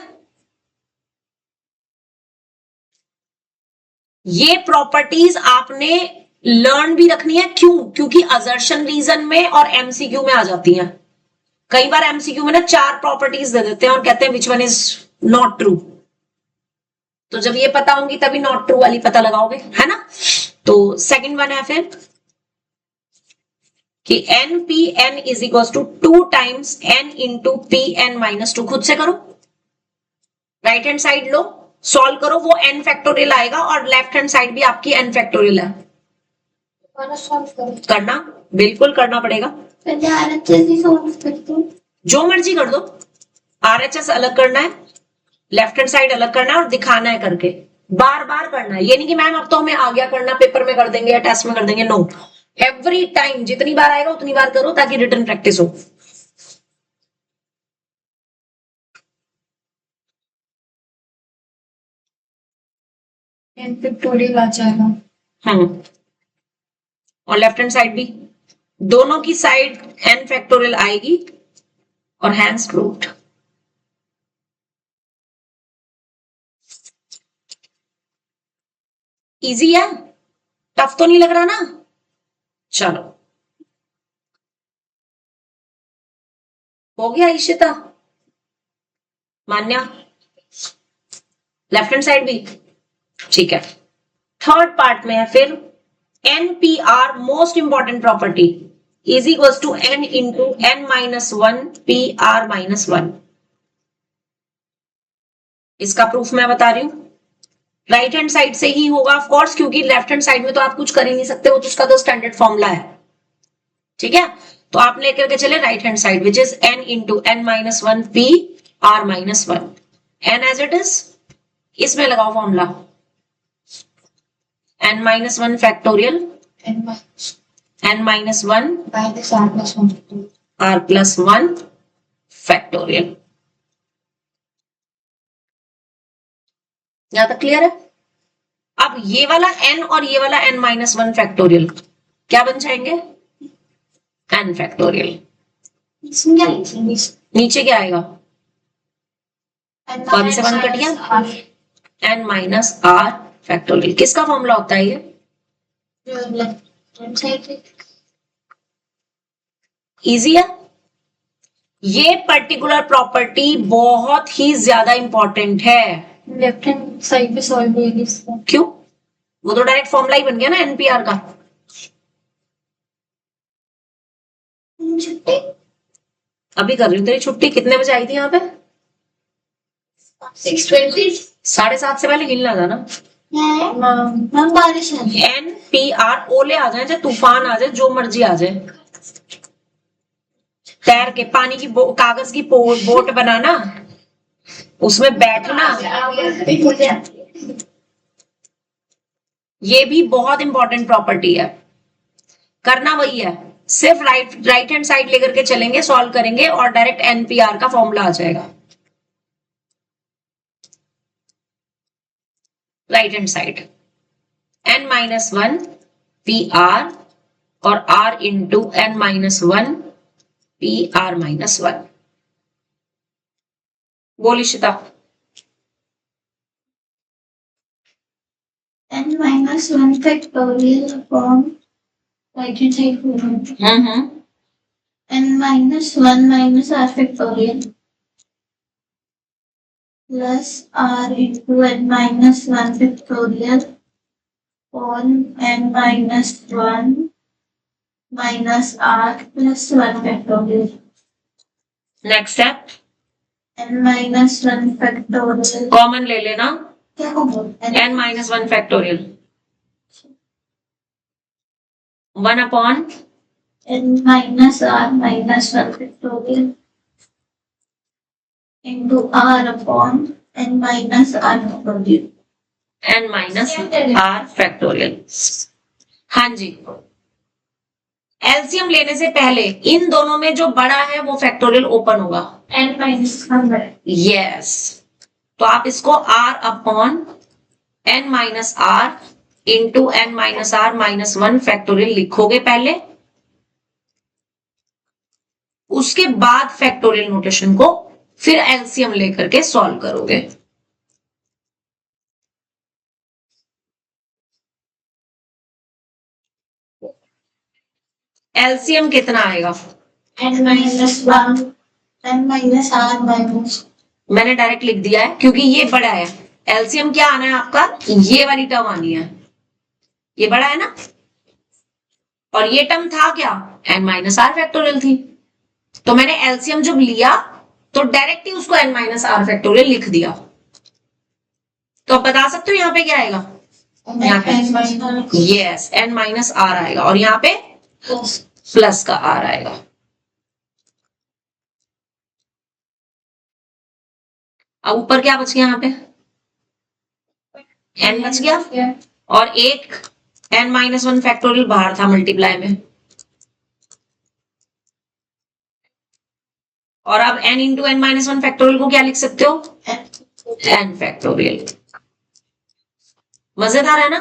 Speaker 1: ये प्रॉपर्टीज आपने लर्न भी रखनी है, क्यों? क्योंकि असर्शन रीजन में और एमसीक्यू में आ जाती हैं। कई बार एमसीक्यू में ना 4 प्रॉपर्टीज दे देते हैं और कहते हैं which one is not true, तो जब ये पता होंगी तभी नॉट ट्रू वाली पता लगाओगे, है ना? तो सेकंड वन है फिर कि N P N is equal to 2 times N into P N minus 2। खुद से करो, राइट हैंड साइड लो, सॉल्व करो, वो एन फैक्टोरियल आएगा, और लेफ्ट हैंड साइड भी आपकी एन फैक्टोरियल है। करना, बिल्कुल करना पड़ेगा, जो मर्जी कर दो। आरएचएस अलग करना है, लेफ्ट हैंड साइड अलग करना है, और दिखाना है करके, बार बार करना है। ये नहीं कि मैम अब तो हमें आ गया करना, पेपर में कर देंगे या टेस्ट में कर देंगे, नो, एवरी टाइम जितनी बार आएगा उतनी बार करो ताकि रिटर्न प्रैक्टिस हो।
Speaker 3: एन फैक्टोरियल आ जाएगा।
Speaker 1: और लेफ्ट हैंड साइड भी, दोनों की साइड एन फैक्टोरियल आएगी, और हैंस प्रूव्ड। इजी है, टफ तो नहीं लग रहा ना? चलो, हो गया इशिता, मान्या, लेफ्ट हैंड साइड भी ठीक है। थर्ड पार्ट में है फिर NPR, most important property, is equal to N into N minus 1 P R minus 1। इसका प्रूफ मैं बता रही हूं, राइट हैंड साइड से ही होगा ऑफ कोर्स, क्योंकि लेफ्ट हैंड साइड में तो आप कुछ कर ही नहीं सकते, वो तो उसका तो स्टैंडर्ड फॉर्मूला है। ठीक है, तो आप लेकर के चले right hand side, which is N into N minus 1 P R minus 1, N as it is, इसमें लगाओ formula n minus 1 factorial, n minus 1 r plus 1 factorial। यहां तक क्लियर है? अब ये वाला n और ये वाला n minus 1 factorial क्या बन जाएंगे? n factorial।
Speaker 2: इसमें क्या लिखेंगे?
Speaker 1: नीचे क्या आएगा? कौन से वन कट गया? n minus are factorial. किसका फॉर्मूला होता है ये? इजी है। ये पर्टिकुलर प्रॉपर्टी बहुत ही ज्यादा इंपॉर्टेंट है।
Speaker 3: लेफ्ट हैंड साइड पे सॉल्व होगी इसको।
Speaker 1: क्यों? वो तो डायरेक्ट फॉर्मूला ही बन गया ना एनपीआर का।
Speaker 2: छुट्टी
Speaker 1: अभी कर रही हूँ तेरी छुट्टी। कितने बजे आई थी यहाँ पे?
Speaker 3: 6:20।
Speaker 1: 7:30 से पहले हिलना था ना।
Speaker 2: मैम बारिश आ गई।
Speaker 1: एनपीआर, ओले आ जाए चाहे तूफान आ जाए, जो मर्जी आ जाए, तैर के पानी की कागज की बोट बनाना, उसमें बैठना, ये भी बहुत इंपॉर्टेंट प्रॉपर्टी है। करना वही है, सिर्फ राइट हैंड साइड लेकर के चलेंगे, सॉल्व करेंगे और डायरेक्ट एनपीआर का फॉर्मूला आ जाएगा। Right hand side n minus one P r और r into n minus one P R minus one. बोल Ishita.
Speaker 2: n minus 1 factorial upon right hand side होगा n minus 1 minus r factorial plus r into n minus 1 factorial on n minus 1 minus r plus 1 factorial.
Speaker 1: Next है
Speaker 2: n minus 1 factorial
Speaker 1: common ले लेना,
Speaker 2: क्या होगा?
Speaker 1: n minus one factorial 1 upon
Speaker 2: n minus r minus 1 factorial into r upon n minus r factorial.
Speaker 1: n minus are factorial. हाँ जी, LCM लेने से पहले इन दोनों में जो बड़ा है वो फैक्टोरियल ओपन होगा।
Speaker 3: n minus 1
Speaker 1: यस, तो आप इसको r upon n minus are into n minus r minus one factorial लिखोगे पहले, उसके बाद फैक्टोरियल नोटेशन को फिर एलसीएम लेकर के सॉल्व करोगे। एलसीएम कितना आएगा?
Speaker 2: n minus 1 n minus r minus
Speaker 1: मैंने डायरेक्ट लिख दिया है क्योंकि ये बड़ा है। एलसीएम क्या आना है आपका? ये वाली टर्म आनी है, ये बड़ा है ना, और ये टर्म था क्या? n माइनस आर फैक्टोरियल थी। तो मैंने एलसीएम जब लिया तो डायरेक्ट ही उसको n माइनस आर फैक्टोरियल लिख दिया। तो आप बता सकते हो यहाँ पे क्या आएगा? यहाँ पे यस n माइनस आर आएगा और यहाँ पे प्लस का r आएगा। अब ऊपर क्या बच गया? यहाँ पे n बच गया और एक n माइनस वन फैक्टोरियल बाहर था मल्टीप्लाई में, और अब n into n minus one factorial को क्या लिख सकते हो? n factorial. मजेदार है ना?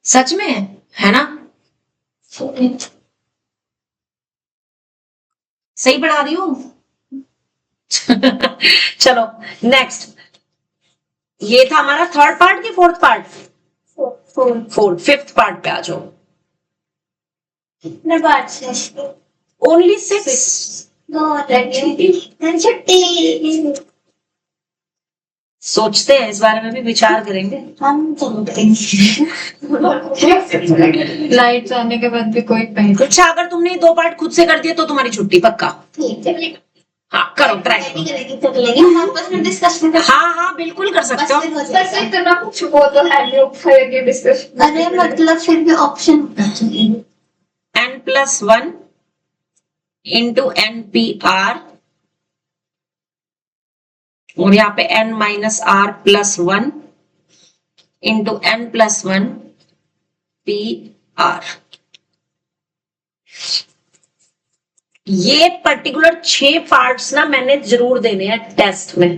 Speaker 1: सच में है ना? सही पढ़ा रही हूँ। चलो नेक्स्ट, ये था हमारा थर्ड पार्ट की fourth part? Fourth. Fifth part पे आ जाओ। ओनली 6? सोचते हैं इस बारे में भी, विचार करेंगे।
Speaker 3: लाइट आने के बाद भी कोई पहले।
Speaker 1: अच्छा, अगर तुमने 2 पार्ट खुद से कर दिए तो तुम्हारी छुट्टी पक्का। हाँ करो, ट्राई करो। हाँ बिल्कुल कर सकते हो।
Speaker 3: इतना कुछ वो तो है नहीं डिस्कशन।
Speaker 2: अरे मतलब फिर भी ऑप्शन होना चाहिए।
Speaker 1: n plus one into n P r और यहाँ पे n minus are plus one into n plus one P r. ये पर्टिकुलर 6 पार्ट्स ना मैंने जरूर देने हैं टेस्ट में।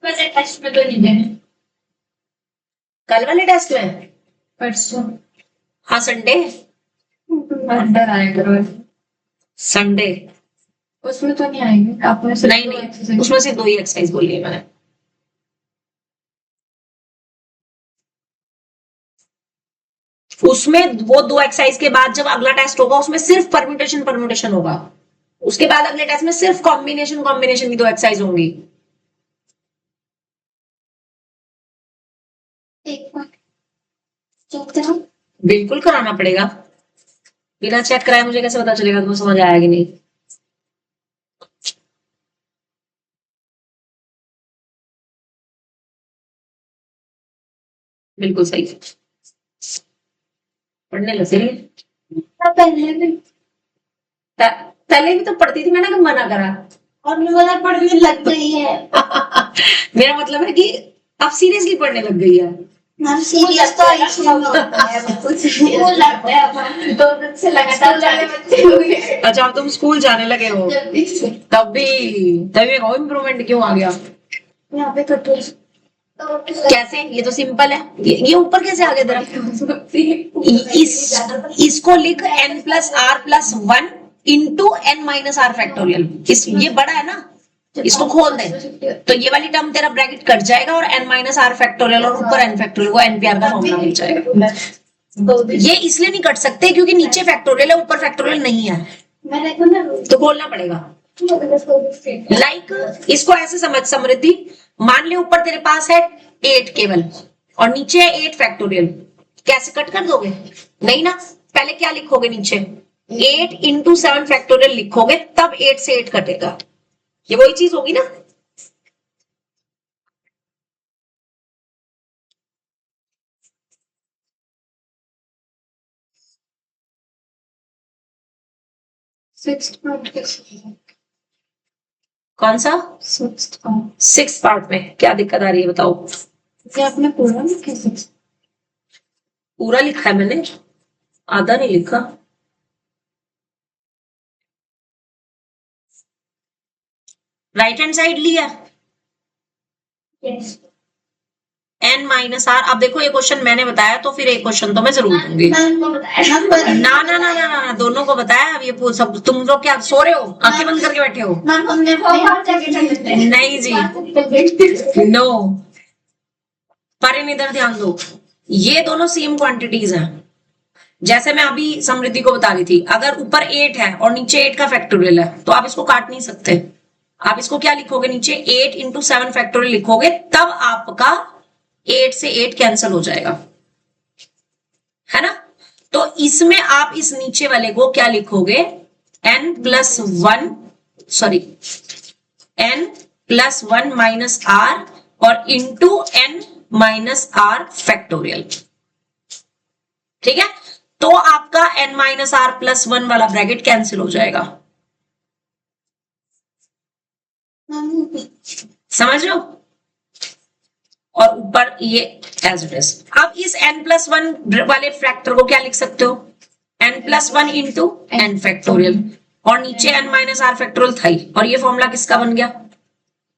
Speaker 3: वैसे टेस्ट में तो नहीं देने।
Speaker 1: कल वाले टेस्ट में
Speaker 3: परसों
Speaker 1: हाँ संडे,
Speaker 3: अंदर आएगा रोज।
Speaker 1: संडे
Speaker 3: उसमें तो नहीं आएंगे आपने सिर्फ
Speaker 1: नहीं
Speaker 3: दो
Speaker 1: नहीं,
Speaker 3: exercise-
Speaker 1: उसमें से 2 ही एक्सरसाइज बोली है मैंने। उसमें वो 2 एक्सरसाइज के बाद जब अगला टेस्ट होगा उसमें सिर्फ परम्यूटेशन परम्यूटेशन होगा, उसके बाद अगले टेस्ट में सिर्फ कॉम्बिनेशन कॉम्बिनेशन की 2 एक्सरसाइज होंगी।
Speaker 2: एक बार चेक करो।
Speaker 1: बिल्कुल कराना पड़ेगा, बिना चेक कराए मुझे कैसे पता चलेगा तुम्हें समझ आया कि नहीं। बिल्कुल सही है, पढ़ने लगे।
Speaker 2: पहले भी
Speaker 1: पहले भी तो पढ़ती थी, मैंने कब मना करा।
Speaker 2: और मुझे पढ़ने लग गई है।
Speaker 1: मेरा मतलब है कि अब सीरियसली पढ़ने लग गई है।
Speaker 2: मैम सीरियस तो ऐसे ही होता है वो लगता है अब 2 दिन से लगातार जाने बच्चे हो गए।
Speaker 1: अच्छा अब तुम स्कूल जाने लगे हो,
Speaker 2: जल्दी से
Speaker 1: तभी तभी मैं इम्प्रूवमेंट क्यों आ गया।
Speaker 2: यहाँ पे तो
Speaker 1: कैसे, ये तो सिंपल है, ये ऊपर कैसे आ गया तेरा। इसको लिख n plus r plus 1 into N minus are factorial, ये बड़ा है ना, इसको खोल दे तो ये वाली टर्म तेरा ब्रैकेट कट जाएगा और n माइनस आर फैक्टोरियल और ऊपर n फैक्टोरियल को npr का फॉर्मूला मिल जाएगा। ये इसलिए नहीं कट सकते क्योंकि नीचे फैक्टोरियल है ऊपर फैक्टोरियल नहीं है, तो खोलना पड़ेगा। लाइक इसको ऐसे समझ समृद्धि, मान ले ऊपर तेरे पास है 8 केवल और नीचे है 8 फैक्टोरियल, कैसे कट कर दोगे, नहीं ना, पहले क्या लिखोगे नीचे 8 इंटू 7 फैक्टोरियल लिखोगे तब 8 से 8 कटेगा, ये वही चीज होगी ना। कौन सा 6 पार्ट में क्या दिक्कत आ रही है बताओ।
Speaker 2: ये आपने पूरा लिखा है?
Speaker 1: पूरा लिखा है मैंने, आधा नहीं लिखा। राइट हैंड साइड लिया
Speaker 2: यस
Speaker 1: n माइनस आर। अब देखो ये क्वेश्चन मैंने बताया तो फिर एक क्वेश्चन तो मैं जरूर दूंगी।
Speaker 2: मैम को बताया नंबर
Speaker 1: ना ना ना ना ना दोनों को बताया। अब ये सब तुम लोग क्या सो रहे हो, आंखें बंद करके बैठे हो।
Speaker 2: मैम हमने अपने हाथ जाके कर लेते हैं
Speaker 1: नहीं जी नो, पर इधर ध्यान दो, ये दोनों सेम क्वांटिटीज हैं। जैसे मैं अभी समृद्धि को बता रही थी, अगर ऊपर 8 है और नीचे 8 का फैक्टोरियल है तो आप इसको काट नहीं सकते, आप इसको क्या लिखोगे नीचे 8 इंटू 7 फैक्टोरियल लिखोगे तब आपका 8 से 8 कैंसिल हो जाएगा, है ना। तो इसमें आप इस नीचे वाले को क्या लिखोगे n plus 1 sorry n plus 1 minus R और into n minus are factorial, ठीक है। तो आपका n माइनस आर प्लस 1 वाला ब्रैकेट कैंसिल हो जाएगा, समझ लो। और ऊपर ये एज इट इज। अब इस n प्लस 1 वाले फैक्टर को क्या लिख सकते हो n plus 1 into n factorial और नीचे n माइनस आर फैक्टोरियल था ही, और ये फॉर्मूला किसका बन गया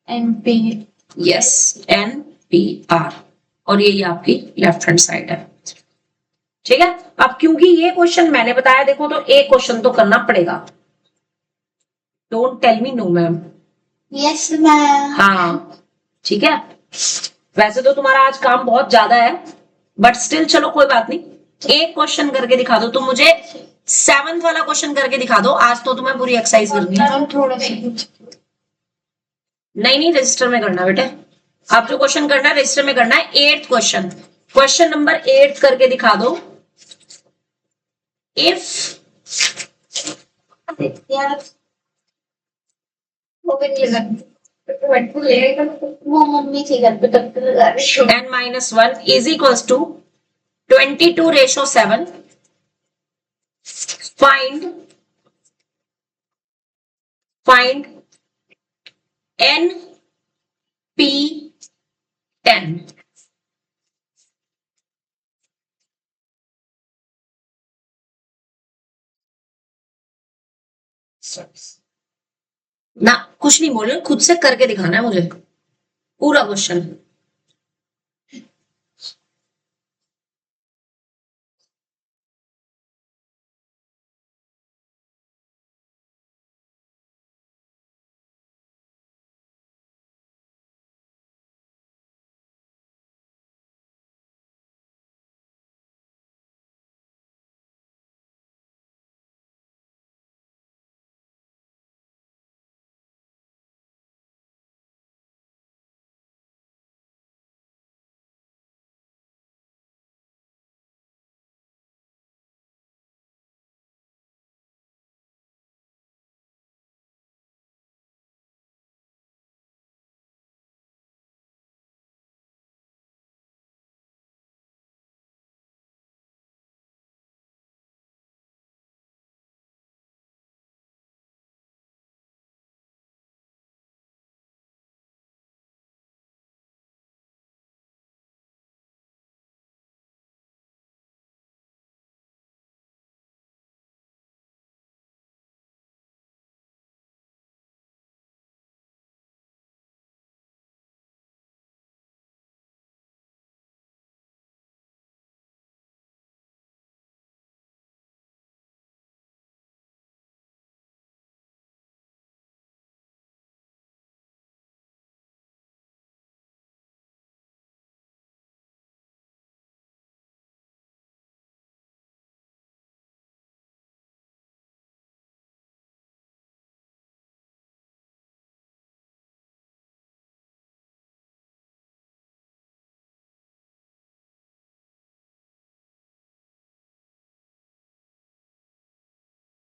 Speaker 2: एनपी
Speaker 1: यस NPR, और ये आपकी लेफ्ट हैंड साइड है, ठीक है। अब क्योंकि ये क्वेश्चन मैंने बताया देखो तो एक क्वेश्चन तो करना पड़ेगा, don't tell me no ma'am.
Speaker 2: Yes ma'am
Speaker 1: हाँ ठीक है, वैसे तो तुम्हारा आज काम बहुत ज्यादा है बट स्टिल चलो कोई बात नहीं, एक क्वेश्चन करके दिखा दो तुम मुझे, 7th वाला क्वेश्चन करके दिखा दो, आज तो तुम्हें पूरी एक्सरसाइज करनी है।
Speaker 2: थोड़ा सा
Speaker 1: नहीं रजिस्टर में करना बेटे, आप जो क्वेश्चन करना है रजिस्टर में करना है। 8th क्वेश्चन, क्वेश्चन नंबर 8 करके दिखा दो। इफ
Speaker 2: यार वो भी नहीं लगा वो मम्मी थी घर पे तब तक लगा रही थी।
Speaker 1: n minus 1 is equals to 22:7, find NP10। ना कुछ नहीं बोल, खुद से करके दिखाना है मुझे पूरा क्वेश्चन।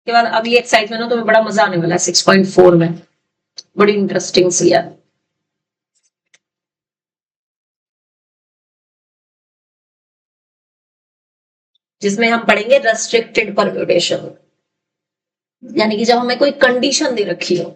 Speaker 1: उसके बाद अगली एक्सरसाइज में ना तुम्हें बड़ा मजा आने वाला है 6.4 में, बड़ी इंटरेस्टिंग सी है, जिसमें हम पढ़ेंगे रेस्ट्रिक्टेड परम्यूटेशन, यानी कि जब हमें कोई कंडीशन दे रखी हो।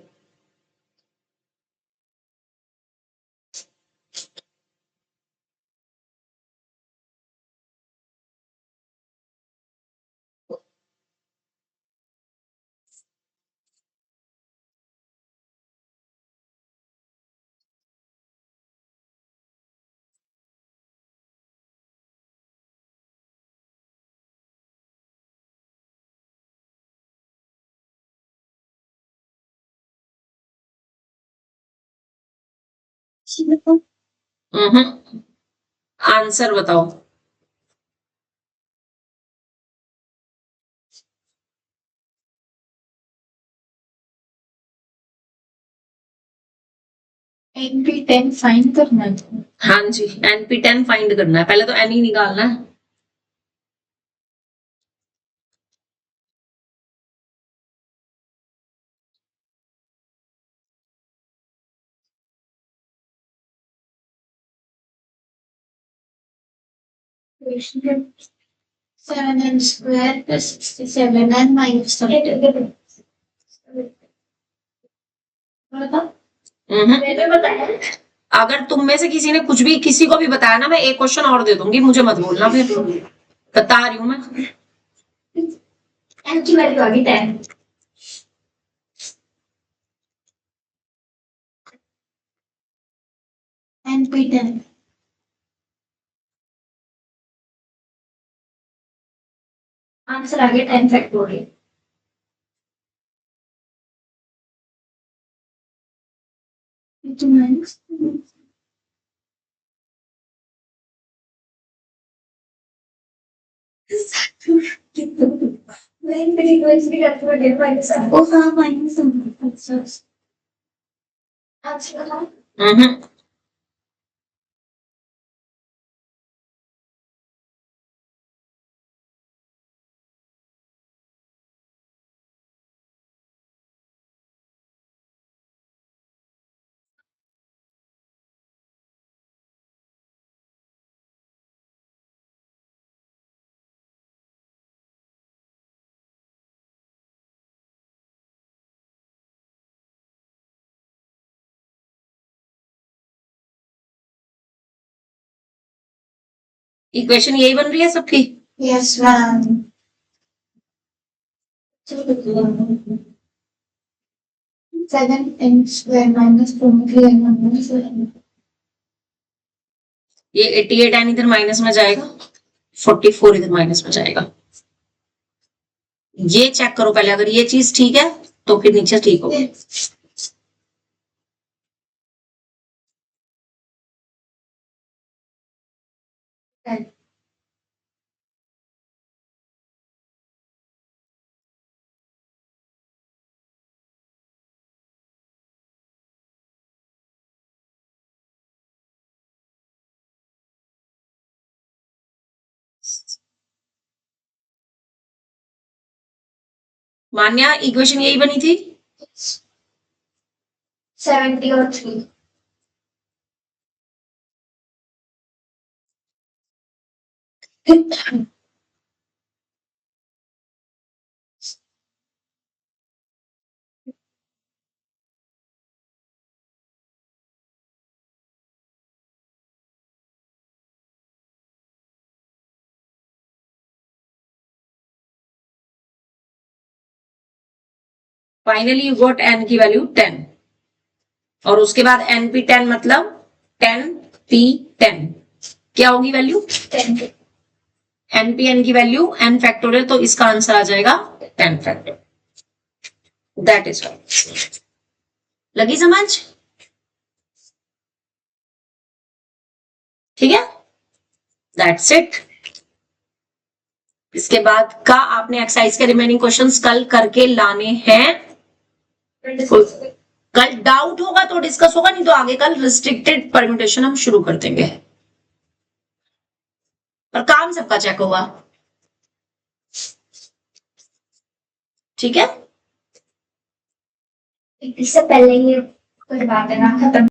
Speaker 1: आंसर बताओ।
Speaker 2: NP10 फाइंड करना है।
Speaker 1: हाँ जी, NP10 फाइंड करना है, पहले तो N ही निकालना है।
Speaker 2: Seven n square plus 67 and minus 30. मैंने बताया।
Speaker 1: अगर तुम में से किसी ने कुछ भी किसी को भी बताया ना, मैं एक क्वेश्चन और दे दूंगी, मुझे मत बोलना फिर, बता रही हूं मैं।
Speaker 3: n की वैल्यू आ गई 10।
Speaker 2: NP10
Speaker 3: आंसर आ गया 10 फैक्टोरियल।
Speaker 2: into minus
Speaker 3: नहीं फ्रीक्वेंसी भी करते हुए डेढ़ माइनस आ
Speaker 2: ओ हाँ माइनस आंसर
Speaker 3: आंसर बताओ।
Speaker 1: इक्वेशन यही बन रही है सबकी।
Speaker 2: Yes ma'am 7n square minus 23n minus 7.
Speaker 1: ये 88n इधर माइनस में जाएगा, 44 इधर माइनस में जाएगा। ये चेक करो पहले, अगर ये चीज ठीक है तो फिर नीचे ठीक होगा। मान्या इक्वेशन यही बनी थी।
Speaker 3: 70 और 3।
Speaker 1: फाइनली यू गॉट n की वैल्यू 10, और उसके बाद NP10 मतलब 10P10 क्या होगी वैल्यू
Speaker 3: 10।
Speaker 1: NPN की वैल्यू n फैक्टोरियल, तो इसका आंसर आ जाएगा 10 फैक्टोरियल। That is right. लगी समझ? ठीक है, दैट्स इट। इसके बाद का आपने एक्सरसाइज के रिमेनिंग क्वेश्चंस कल करके लाने हैं। कल डाउट होगा तो डिस्कस होगा, नहीं तो आगे कल रिस्ट्रिक्टेड परम्यूटेशन हम शुरू कर देंगे, पर काम सबका चेक होगा। ठीक है।
Speaker 3: इससे पहले ये कुछ बातें ना खत्म